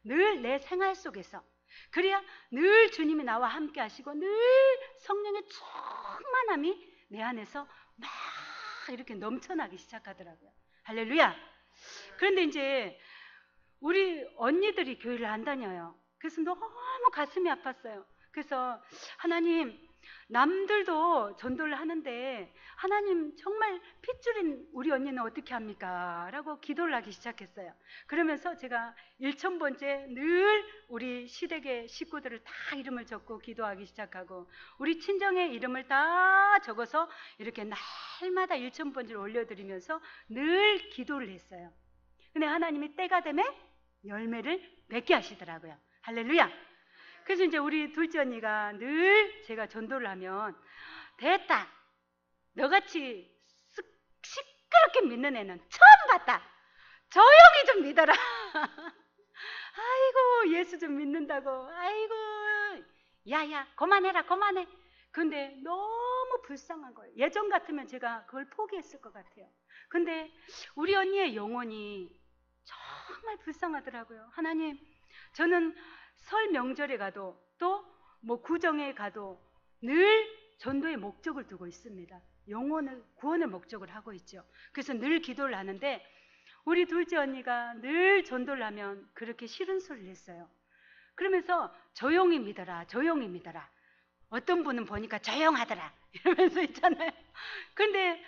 늘 내 생활 속에서, 그래야 늘 주님이 나와 함께 하시고 늘 성령의 충만함이 내 안에서 막 이렇게 넘쳐나기 시작하더라고요. 할렐루야. 그런데 이제 우리 언니들이 교회를 안 다녀요. 그래서 너무 가슴이 아팠어요. 그래서 하나님, 남들도 전도를 하는데 하나님 정말 핏줄인 우리 언니는 어떻게 합니까? 라고 기도를 하기 시작했어요. 그러면서 제가 1000번째 늘 우리 시댁의 식구들을 다 이름을 적고 기도하기 시작하고 우리 친정의 이름을 다 적어서 이렇게 날마다 1000번째를 올려드리면서 늘 기도를 했어요. 근데 하나님이 때가 되면 열매를 맺게 하시더라고요. 할렐루야. 그래서 이제 우리 둘째 언니가 늘 제가 전도를 하면 됐다, 너같이 시끄럽게 믿는 애는 처음 봤다, 조용히 좀 믿어라. 아이고 예수 좀 믿는다고, 아이고 야야 그만해라 그만해. 근데 너무 불쌍한 거예요. 예전 같으면 제가 그걸 포기했을 것 같아요. 근데 우리 언니의 영혼이 정말 불쌍하더라고요. 하나님, 저는 설 명절에 가도 또 뭐 구정에 가도 늘 전도의 목적을 두고 있습니다. 영혼을 구원의 목적을 하고 있죠. 그래서 늘 기도를 하는데 우리 둘째 언니가 늘 전도를 하면 그렇게 싫은 소리를 했어요. 그러면서 조용히 믿어라, 조용히 믿어라. 어떤 분은 보니까 조용하더라 이러면서 있잖아요. 근데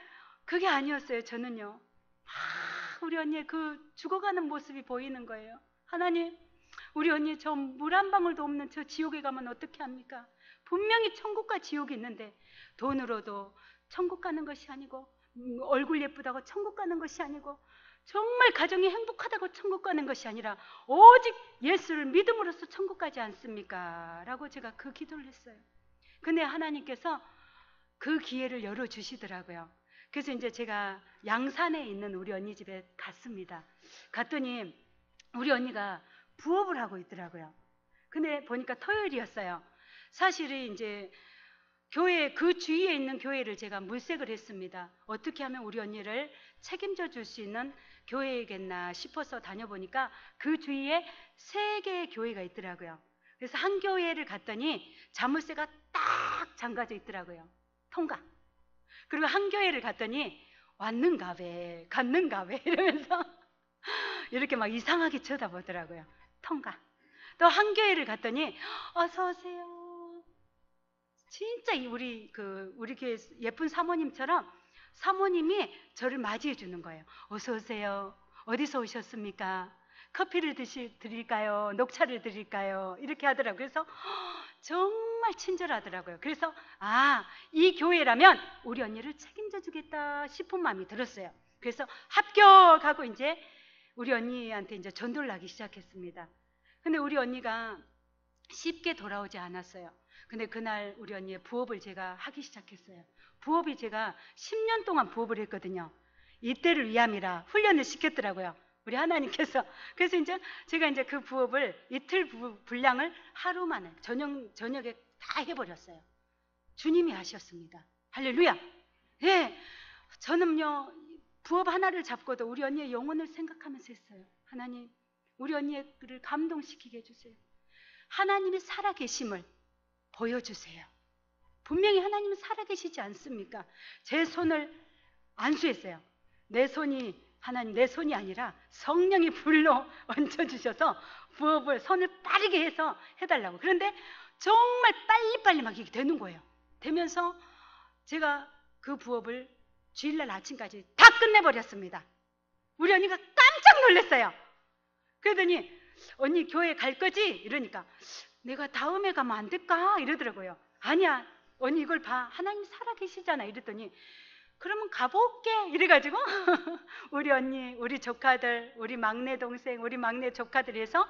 그게 아니었어요. 저는요, 우리 언니의 그 죽어가는 모습이 보이는 거예요. 하나님, 우리 언니 저 물 한 방울도 없는 저 지옥에 가면 어떻게 합니까? 분명히 천국과 지옥이 있는데 돈으로도 천국 가는 것이 아니고 얼굴 예쁘다고 천국 가는 것이 아니고 정말 가정이 행복하다고 천국 가는 것이 아니라 오직 예수를 믿음으로써 천국 가지 않습니까? 라고 제가 그 기도를 했어요. 근데 하나님께서 그 기회를 열어주시더라고요. 그래서 이제 제가 양산에 있는 우리 언니 집에 갔습니다. 갔더니 우리 언니가 부업을 하고 있더라고요. 근데 보니까 토요일이었어요. 사실은 이제 교회 그 주위에 있는 교회를 제가 물색을 했습니다. 어떻게 하면 우리 언니를 책임져 줄 수 있는 교회이겠나 싶어서 다녀보니까 그 주위에 3개의 교회가 있더라고요. 그래서 한 교회를 갔더니 자물쇠가 딱 잠가져 있더라고요. 통과. 그리고 한 교회를 갔더니 왔는가 왜 갔는가 왜 이러면서 이렇게 막 이상하게 쳐다보더라고요. 통과. 또 한 교회를 갔더니 어서 오세요. 진짜 우리 교회 예쁜 사모님처럼 사모님이 저를 맞이해 주는 거예요. 어서 오세요. 어디서 오셨습니까? 커피를 드릴까요? 녹차를 드릴까요? 이렇게 하더라고요. 그래서 정말 친절하더라고요. 그래서 이 교회라면 우리 언니를 책임져 주겠다 싶은 마음이 들었어요. 그래서 합격하고 이제 우리 언니한테 이제 전도를 하기 시작했습니다. 근데 우리 언니가 쉽게 돌아오지 않았어요. 근데 그날 우리 언니의 부업을 제가 하기 시작했어요. 부업이 제가 10년 동안 부업을 했거든요. 이때를 위함이라 훈련을 시켰더라고요. 우리 하나님께서. 그래서 이제 제가 이제 그 부업을 이틀 분량을 하루 만에 저녁에 다 해버렸어요. 주님이 하셨습니다. 할렐루야. 예, 저는요 부업 하나를 잡고도 우리 언니의 영혼을 생각하면서 했어요. 하나님, 우리 언니를 감동시키게 해주세요. 하나님이 살아계심을 보여주세요. 분명히 하나님은 살아계시지 않습니까? 제 손을 안수했어요. 내 손이 하나님, 내 손이 아니라 성령이 불로 얹혀주셔서 부업을 손을 빠르게 해서 해달라고. 그런데 정말 빨리빨리 막 이렇게 되는 거예요. 되면서 제가 그 부업을 주일날 아침까지 다 끝내버렸습니다. 우리 언니가 깜짝 놀랐어요. 그러더니 언니 교회 갈 거지? 이러니까 내가 다음에 가면 안 될까? 이러더라고요. 아니야 언니 이걸 봐, 하나님 살아계시잖아. 이랬더니 그러면 가볼게 이래가지고 우리 언니, 우리 조카들, 우리 막내 동생, 우리 막내 조카들이 해서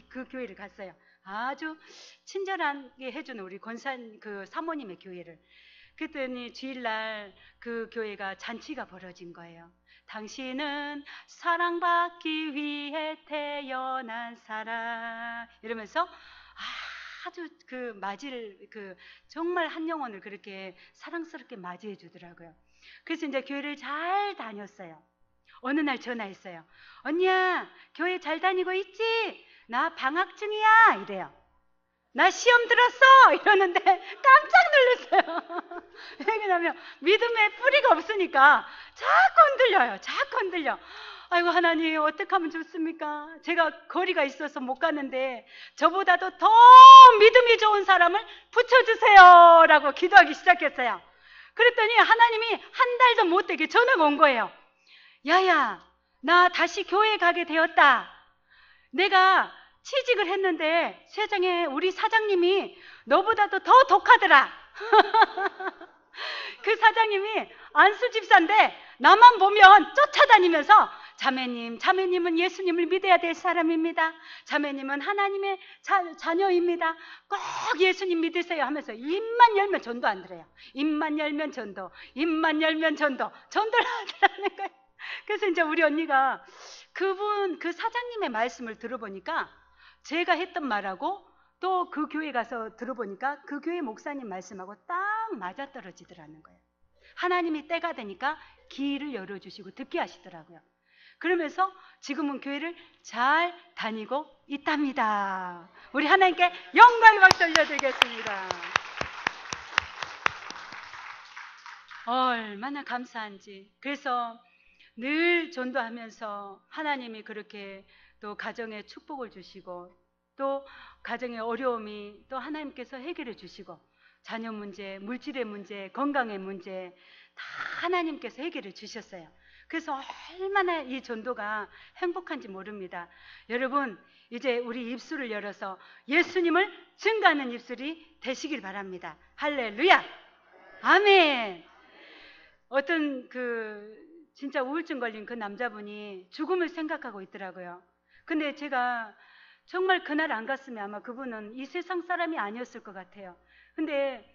그 교회를 갔어요. 아주 친절하게 해주는 우리 권산 그 사모님의 교회를. 그랬더니 주일날 그 교회가 잔치가 벌어진 거예요. 당신은 사랑받기 위해 태어난 사람 이러면서 아주 그 맞이를 정말 한 영혼을 그렇게 사랑스럽게 맞이해 주더라고요. 그래서 이제 교회를 잘 다녔어요. 어느 날 전화했어요. 언니야 교회 잘 다니고 있지? 나 방학 중이야 이래요. 나 시험 들었어 이러는데 깜짝 놀랐어요. 왜냐면 믿음의 뿌리가 없으니까 자꾸 흔들려. 아이고 하나님 어떡하면 좋습니까? 제가 거리가 있어서 못 가는데 저보다도 더 믿음이 좋은 사람을 붙여주세요 라고 기도하기 시작했어요. 그랬더니 하나님이 한 달도 못 되게 전화가 온 거예요. 야야 나 다시 교회 가게 되었다. 내가 취직을 했는데 세상에 우리 사장님이 너보다도 더 독하더라. 그 사장님이 안수 집사인데 나만 보면 쫓아다니면서 자매님은 예수님을 믿어야 될 사람입니다. 자매님은 하나님의 자녀입니다. 꼭 예수님 믿으세요 하면서 입만 열면 전도 안 들어요. 입만 열면 전도를 하더라는 거예요. 그래서 이제 우리 언니가 그 사장님의 말씀을 들어보니까 제가 했던 말하고 또 그 교회 가서 들어보니까 그 교회 목사님 말씀하고 딱 맞아떨어지더라는 거예요. 하나님이 때가 되니까 길을 열어주시고 듣게 하시더라고요. 그러면서 지금은 교회를 잘 다니고 있답니다. 우리 하나님께 영광의 박수 올려드리겠습니다. 얼마나 감사한지. 그래서 늘 전도하면서 하나님이 그렇게 또 가정에 축복을 주시고 또 가정의 어려움이 또 하나님께서 해결해 주시고 자녀 문제, 물질의 문제, 건강의 문제 다 하나님께서 해결해 주셨어요. 그래서 얼마나 이 전도가 행복한지 모릅니다. 여러분 이제 우리 입술을 열어서 예수님을 증거하는 입술이 되시길 바랍니다. 할렐루야 아멘. 어떤 진짜 우울증 걸린 그 남자분이 죽음을 생각하고 있더라고요. 근데 제가 정말 그날 안 갔으면 아마 그분은 이 세상 사람이 아니었을 것 같아요. 근데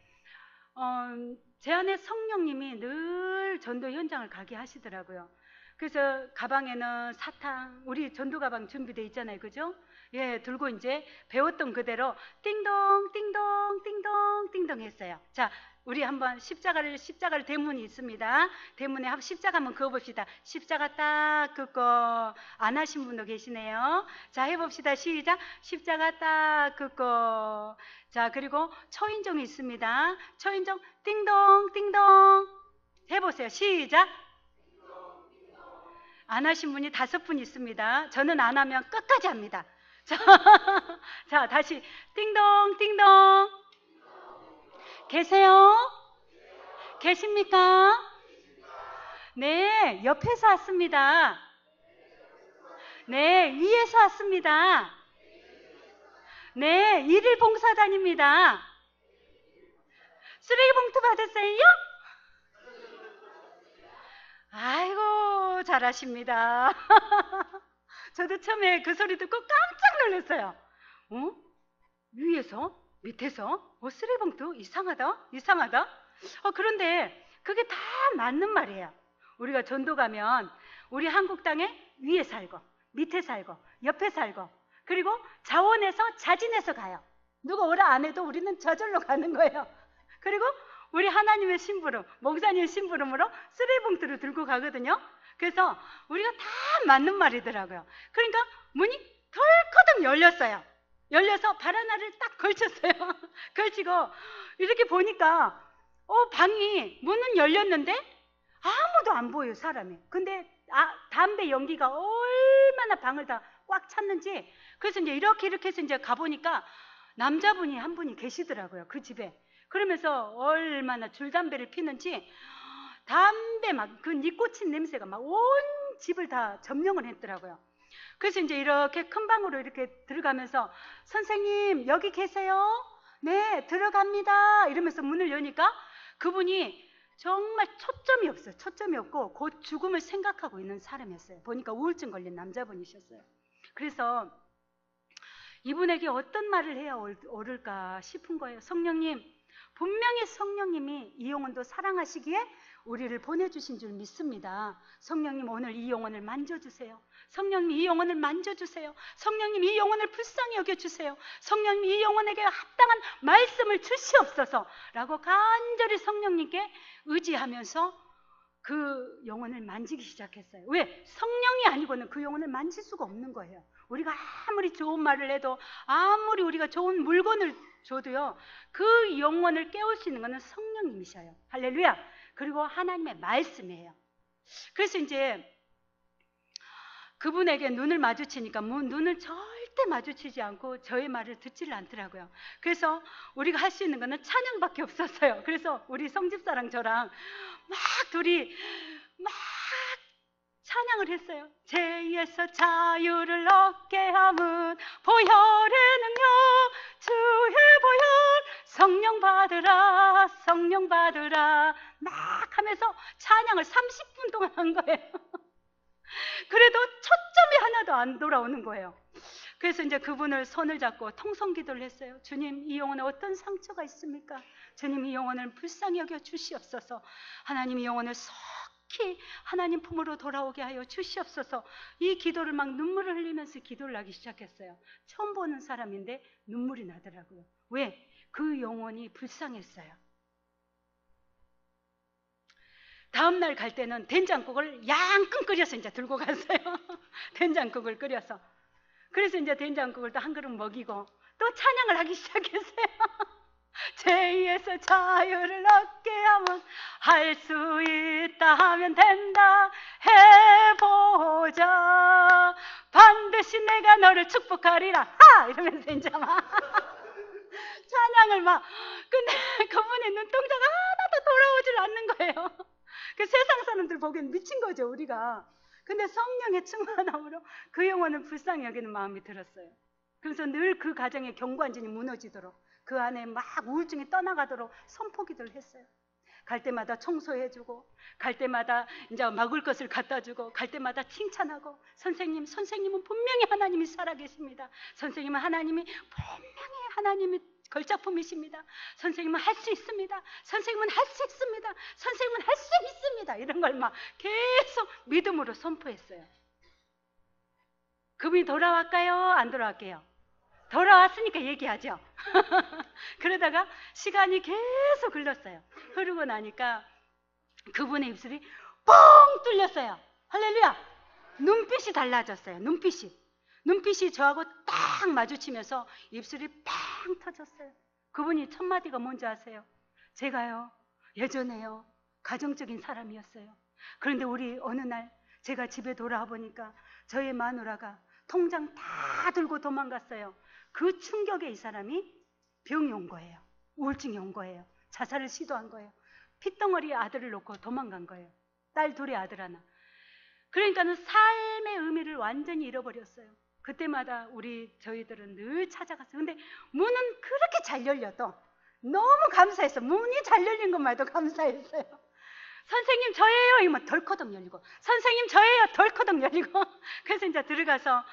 제 안에 성령님이 늘 전도 현장을 가게 하시더라고요. 그래서 가방에는 사탕, 우리 전도 가방 준비되어 있잖아요, 그죠? 예, 들고 이제 배웠던 그대로 띵동 띵동 띵동 띵동 했어요. 자, 우리 한번 십자가를 대문이 있습니다. 대문에 십자가 한번 그어봅시다. 십자가 딱 긋고 안 하신 분도 계시네요. 자, 해봅시다. 시작. 십자가 딱 긋고. 자, 그리고 초인종이 있습니다. 초인종 띵동 띵동 해보세요. 시작. 안 하신 분이 5분 있습니다. 저는 안 하면 끝까지 합니다. 자, 다시 띵동 띵동. 계세요? 계십니까? 네, 옆에서 왔습니다. 네, 위에서 왔습니다. 네, 일일 봉사단입니다. 쓰레기 봉투 받았어요? 아이고, 잘하십니다. 저도 처음에 그 소리 듣고 깜짝 놀랐어요. 위에서? 밑에서? 쓰레기 봉투? 이상하다. 그런데 그게 다 맞는 말이에요. 우리가 전도 가면 우리 한국 땅에 위에 살고 밑에 살고 옆에 살고 그리고 자원해서 자진해서 가요. 누가 오라 안 해도 우리는 저절로 가는 거예요. 그리고 우리 하나님의 심부름, 목사님의 심부름으로 쓰레기 봉투를 들고 가거든요. 그래서 우리가 다 맞는 말이더라고요. 그러니까 문이 덜커덕 열렸어요. 열려서 발 하나를 딱 걸쳤어요. 걸치고 이렇게 보니까 방이 문은 열렸는데 아무도 안 보여요, 사람이. 근데 담배 연기가 얼마나 방을 다 꽉 찼는지. 그래서 이제 이렇게 해서 이제 가보니까 남자분이 한 분이 계시더라고요, 그 집에. 그러면서 얼마나 줄담배를 피는지 담배 막 그 니코틴 냄새가 막 온 집을 다 점령을 했더라고요. 그래서 이제 이렇게 큰 방으로 이렇게 들어가면서 선생님 여기 계세요? 네, 들어갑니다. 이러면서 문을 여니까 그분이 정말 초점이 없어요. 초점이 없고 곧 죽음을 생각하고 있는 사람이었어요. 보니까 우울증 걸린 남자분이셨어요. 그래서 이분에게 어떤 말을 해야 옳을까 싶은 거예요. 성령님, 분명히 성령님이 이 영혼도 사랑하시기에 우리를 보내주신 줄 믿습니다. 성령님 오늘 이 영혼을 만져주세요. 성령님 이 영혼을 만져주세요. 성령님 이 영혼을 불쌍히 여겨주세요. 성령님 이 영혼에게 합당한 말씀을 주시옵소서 라고 간절히 성령님께 의지하면서 그 영혼을 만지기 시작했어요. 왜? 성령이 아니고는 그 영혼을 만질 수가 없는 거예요. 우리가 아무리 좋은 말을 해도 아무리 우리가 좋은 물건을 줘도요, 그 영혼을 깨울 수 있는 것은 성령님이셔요. 할렐루야. 그리고 하나님의 말씀이에요. 그래서 이제 그분에게 눈을 마주치니까 눈을 절대 마주치지 않고 저의 말을 듣지를 않더라고요. 그래서 우리가 할 수 있는 거는 찬양밖에 없었어요. 그래서 우리 성집사랑 저랑 막 둘이 막 찬양을 했어요. 죄에서 자유를 얻게 함은 보혈의 능력, 주의 보혈, 성령 받으라, 성령 받으라 막 하면서 찬양을 30분 동안 한 거예요. 그래도 초점이 하나도 안 돌아오는 거예요. 그래서 이제 그분을 손을 잡고 통성기도를 했어요. 주님, 이 영혼에 어떤 상처가 있습니까? 주님, 이 영혼을 불쌍히 여겨 주시옵소서. 하나님, 이 영혼을 속히 하나님 품으로 돌아오게 하여 주시옵소서. 이 기도를 막 눈물을 흘리면서 기도를 하기 시작했어요. 처음 보는 사람인데 눈물이 나더라고요. 왜? 그 영혼이 불쌍했어요. 다음날 갈 때는 된장국을 양끈 끓여서 이제 들고 갔어요. 된장국을 끓여서. 그래서 이제 된장국을 또 한 그릇 먹이고 또 찬양을 하기 시작했어요. 죄에서 자유를 얻게 하면 할 수 있다 하면 된다 해보자. 반드시 내가 너를 축복하리라. 하! 이러면서 이제 막 찬양을 막. 근데 그분의 눈동자가 하나도 돌아오질 않는 거예요. 그 세상 사람들 보기엔 미친 거죠, 우리가. 근데 성령의 충만함으로 그 영혼을 불쌍히 여기는 마음이 들었어요. 그래서 늘 그 가정의 경관진이 무너지도록, 그 안에 막 우울증이 떠나가도록 선포기도를 했어요. 갈 때마다 청소해주고, 갈 때마다 이제 먹을 것을 갖다 주고, 갈 때마다 칭찬하고, 선생님은 분명히 하나님이 살아계십니다. 선생님은 분명히 하나님이 걸작품이십니다. 선생님은 할 수 있습니다. 선생님은 할 수 있습니다. 선생님은 할 수 있습니다. 이런 걸 막 계속 믿음으로 선포했어요. 그분이 돌아왔까요? 안 돌아왔게요? 돌아왔으니까 얘기하죠. 그러다가 시간이 계속 흘렀어요. 흐르고 나니까 그분의 입술이 뻥 뚫렸어요. 할렐루야. 눈빛이 달라졌어요. 눈빛이 저하고 딱 마주치면서 입술이 팡 터졌어요. 그분이 첫 마디가 뭔지 아세요? 제가요, 예전에요, 가정적인 사람이었어요. 그런데 우리 어느 날 제가 집에 돌아와 보니까 저의 마누라가 통장 다 들고 도망갔어요. 그 충격에 이 사람이 병이 온 거예요. 우울증이 온 거예요. 자살을 시도한 거예요. 핏덩어리에 아들을 놓고 도망간 거예요. 딸 둘의 아들 하나. 그러니까는 삶의 의미를 완전히 잃어버렸어요. 그때마다 저희들은 늘 찾아갔어요. 근데 문은 그렇게 잘 열려도 너무 감사했어요. 문이 잘 열린 것만 해도 감사했어요. 선생님 저예요 이러면 덜커덕 열리고, 선생님 저예요 덜커덕 열리고. 그래서 이제 들어가서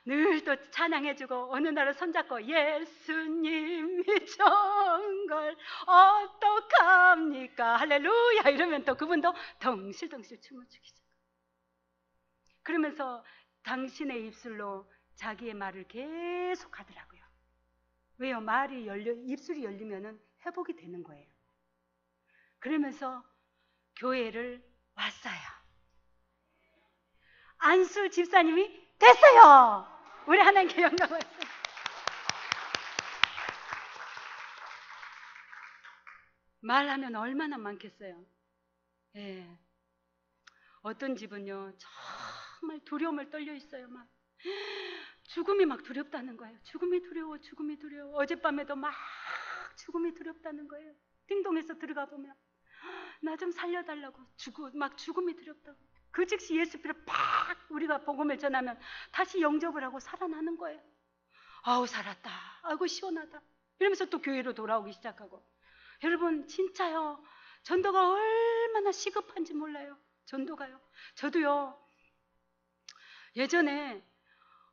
늘 또 찬양해주고, 어느 날은 손잡고 예수님이 좋은 걸 어떡합니까 할렐루야 이러면 또 그분도 덩실덩실 춤을 추기 시작해요. 그러면서 당신의 입술로 자기의 말을 계속 하더라고요. 왜요? 입술이 열리면은 회복이 되는 거예요. 그러면서 교회를 왔어요. 안수 집사님이 됐어요. 우리 하나님께 영광 받습니다. 말하면 얼마나 많겠어요. 예. 어떤 집은요, 정말 두려움을 떨려 있어요. 막 죽음이 막 두렵다는 거예요. 죽음이 두려워. 어젯밤에도 막 죽음이 두렵다는 거예요. 띵동에서 들어가 보면 나 좀 살려달라고 막 죽음이 두렵다고. 그 즉시 예수 피로 팍 우리가 복음을 전하면 다시 영접을 하고 살아나는 거예요. 아우 살았다. 아이고 시원하다. 이러면서 또 교회로 돌아오기 시작하고. 여러분 진짜요. 전도가 얼마나 시급한지 몰라요. 전도가요. 저도요. 예전에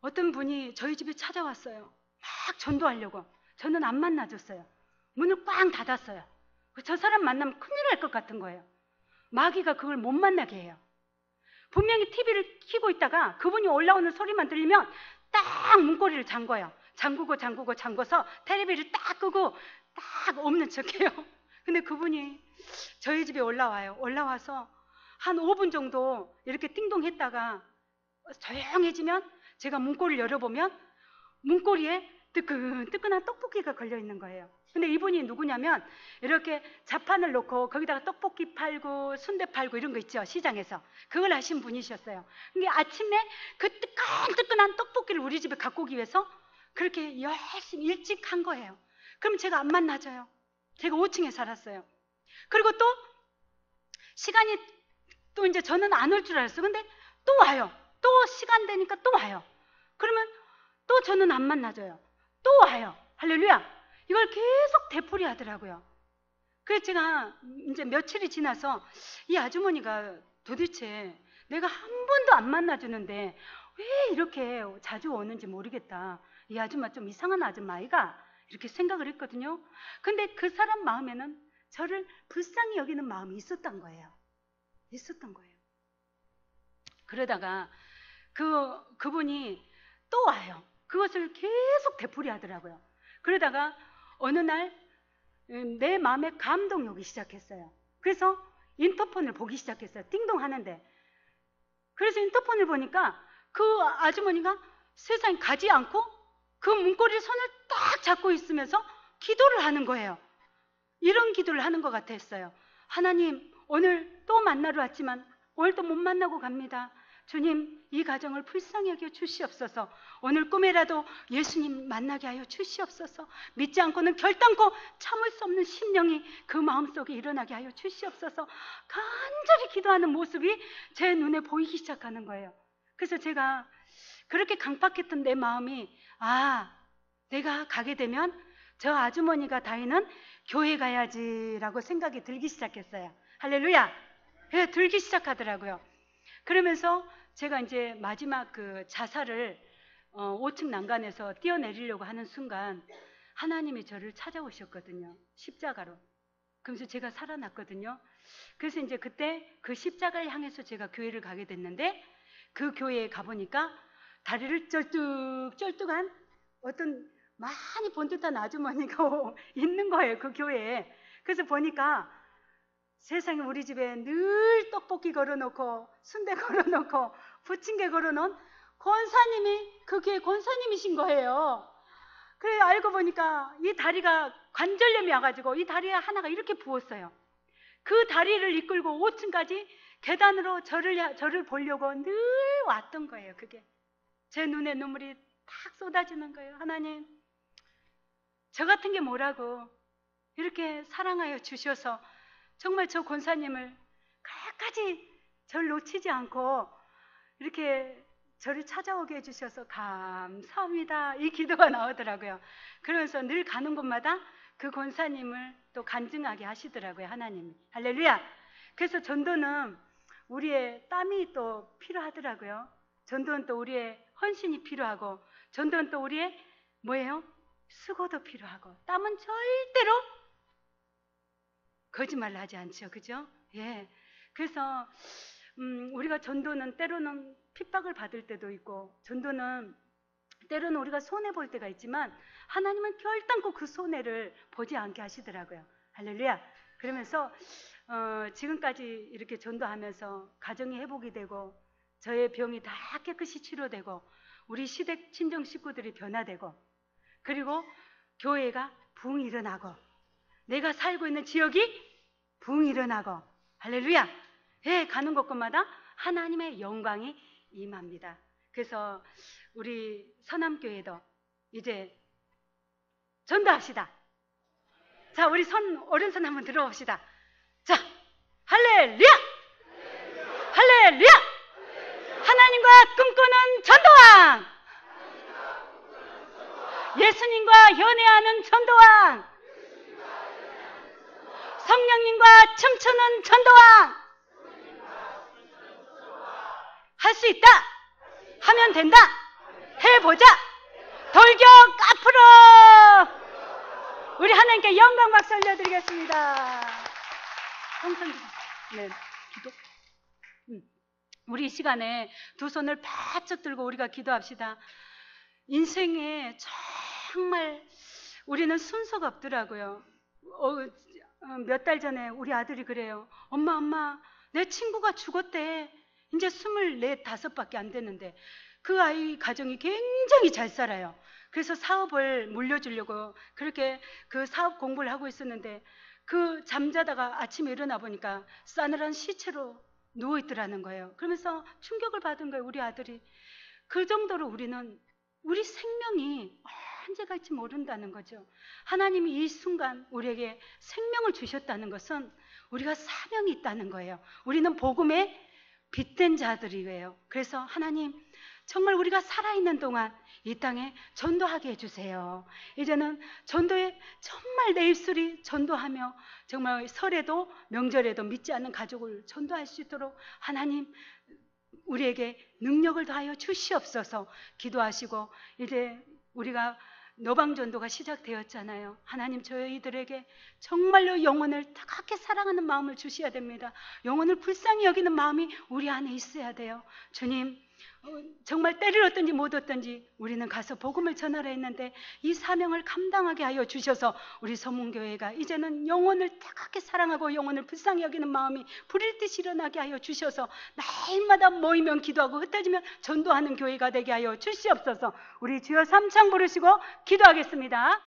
어떤 분이 저희 집에 찾아왔어요. 막 전도하려고. 저는 안 만나줬어요. 문을 꽝 닫았어요. 저 사람 만나면 큰일 날 것 같은 거예요. 마귀가 그걸 못 만나게 해요. 분명히 TV를 켜고 있다가 그분이 올라오는 소리만 들리면 딱 문고리를 잠궈요. 잠궈서 텔레비를 딱 끄고 딱 없는 척해요. 근데 그분이 저희 집에 올라와요. 올라와서 한 5분 정도 이렇게 띵동했다가 조용해지면 제가 문고리를 열어보면 문고리에 뜨끈뜨끈한 떡볶이가 걸려 있는 거예요. 근데 이분이 누구냐면 이렇게 자판을 놓고 거기다가 떡볶이 팔고 순대 팔고 이런 거 있죠, 시장에서. 그걸 하신 분이셨어요. 근데 아침에 그 뜨끈뜨끈한 떡볶이를 우리 집에 갖고 오기 위해서 그렇게 열심히 일찍 한 거예요. 그럼 제가 안 만나줘요. 제가 5층에 살았어요. 그리고 또 시간이 또 이제 저는 안 올 줄 알았어요. 근데 또 와요. 또 시간 되니까 또 와요. 그러면 또 저는 안 만나줘요. 또 와요. 할렐루야. 이걸 계속 되풀이 하더라고요. 그래서 제가 이제 며칠이 지나서 이 아주머니가 도대체 내가 한 번도 안 만나주는데 왜 이렇게 자주 오는지 모르겠다. 이 아줌마 좀 이상한 아줌마 아이가? 이렇게 생각을 했거든요. 근데 그 사람 마음에는 저를 불쌍히 여기는 마음이 있었던 거예요. 그러다가 그분이 또 와요. 그것을 계속 되풀이 하더라고요. 그러다가 어느 날 내 마음에 감동이 오기 시작했어요. 그래서 인터폰을 보기 시작했어요. 띵동 하는데. 그래서 인터폰을 보니까 그 아주머니가 세상에 가지 않고 그 문고리를 손을 딱 잡고 있으면서 기도를 하는 거예요. 이런 기도를 하는 것 같았어요. 하나님, 오늘 또 만나러 왔지만 오늘 또 못 만나고 갑니다. 주님, 이 가정을 불쌍히 여겨 주시옵소서. 오늘 꿈에라도 예수님 만나게 하여 주시옵소서. 믿지 않고는 결단코 참을 수 없는 심령이 그 마음속에 일어나게 하여 주시옵소서. 간절히 기도하는 모습이 제 눈에 보이기 시작하는 거예요. 그래서 제가 그렇게 강팍했던 내 마음이 내가 가게 되면 저 아주머니가 다니는 교회 가야지라고 생각이 들기 시작했어요. 할렐루야. 예, 들기 시작하더라고요. 그러면서 제가 이제 마지막 그 자살을 5층 난간에서 뛰어내리려고 하는 순간 하나님이 저를 찾아오셨거든요. 십자가로. 그러면서 제가 살아났거든요. 그래서 이제 그때 그 십자가를 향해서 제가 교회를 가게 됐는데 그 교회에 가보니까 다리를 쩔뚝쩔뚝한 어떤 많이 본듯한 아주머니가 있는 거예요. 그 교회에. 그래서 보니까 세상에 우리 집에 늘 떡볶이 걸어놓고 순대 걸어놓고 부침개 걸어놓은 권사님이 그 교회 권사님이신 거예요. 그래 알고 보니까 이 다리가 관절염이 와가지고 이 다리에 하나가 이렇게 부었어요. 그 다리를 이끌고 5층까지 계단으로 저를 보려고 늘 왔던 거예요. 그게 제 눈에 눈물이 탁 쏟아지는 거예요. 하나님, 저 같은 게 뭐라고 이렇게 사랑하여 주셔서 정말 저 권사님을 끝까지 저를 놓치지 않고 이렇게 저를 찾아오게 해주셔서 감사합니다. 이 기도가 나오더라고요. 그러면서 늘 가는 곳마다 그 권사님을 또 간증하게 하시더라고요. 하나님이. 할렐루야. 그래서 전도는 우리의 땀이 또 필요하더라고요. 전도는 또 우리의 헌신이 필요하고 전도는 또 우리의 뭐예요? 수고도 필요하고 땀은 절대로 거짓말을 하지 않죠. 그죠? 예. 그래서 우리가 전도는 때로는 핍박을 받을 때도 있고 전도는 때로는 우리가 손해볼 때가 있지만 하나님은 결단코 그 손해를 보지 않게 하시더라고요. 할렐루야. 그러면서 지금까지 이렇게 전도하면서 가정이 회복이 되고 저의 병이 다 깨끗이 치료되고 우리 시댁 친정 식구들이 변화되고 그리고 교회가 부흥이 일어나고 내가 살고 있는 지역이 부흥이 일어나고 할렐루야. 예, 가는 곳곳마다 하나님의 영광이 임합니다. 그래서 우리 서남교회도 이제 전도합시다. 자, 우리 오른손 한번 들어봅시다. 자, 할렐루야! 할렐루야! 하나님과 꿈꾸는 전도왕! 예수님과 연애하는 전도왕! 성령님과 춤추는 전도왕! 할 수 있다! 하면 된다! 해보자! 돌격 앞으로! 우리 하나님께 영광 박수 올려드리겠습니다. 성성기도. 네, 기도. 우리 이 시간에 두 손을 바짝 들고 우리가 기도합시다. 인생에 정말 우리는 순서가 없더라고요. 몇 달 전에 우리 아들이 그래요. 엄마, 내 친구가 죽었대. 이제 24, 5밖에 안 됐는데 그 아이 가정이 굉장히 잘 살아요. 그래서 사업을 물려주려고 그렇게 그 사업 공부를 하고 있었는데 그 잠자다가 아침에 일어나 보니까 싸늘한 시체로 누워있더라는 거예요. 그러면서 충격을 받은 거예요, 우리 아들이. 그 정도로 우리는 우리 생명이 언제 갈지 모른다는 거죠. 하나님이 이 순간 우리에게 생명을 주셨다는 것은 우리가 사명이 있다는 거예요. 우리는 복음의 빛된 자들이에요. 그래서 하나님, 정말 우리가 살아있는 동안 이 땅에 전도하게 해주세요. 이제는 전도에 정말 내 입술이 전도하며 정말 설에도 명절에도 믿지 않는 가족을 전도할 수 있도록 하나님 우리에게 능력을 더하여 주시옵소서. 기도하시고 이제 우리가 노방전도가 시작되었잖아요. 하나님 저희들에게 정말로 영혼을 따갑게 사랑하는 마음을 주셔야 됩니다. 영혼을 불쌍히 여기는 마음이 우리 안에 있어야 돼요. 주님, 정말 때를 얻든지 못 얻든지 우리는 가서 복음을 전하려 했는데 이 사명을 감당하게 하여 주셔서 우리 서문교회가 이제는 영혼을 따갑게 사랑하고 영혼을 불쌍히 여기는 마음이 불일 듯이 일어나게 하여 주셔서 날마다 모이면 기도하고 흩어지면 전도하는 교회가 되게 하여 주시옵소서. 우리 주여 삼창 부르시고 기도하겠습니다.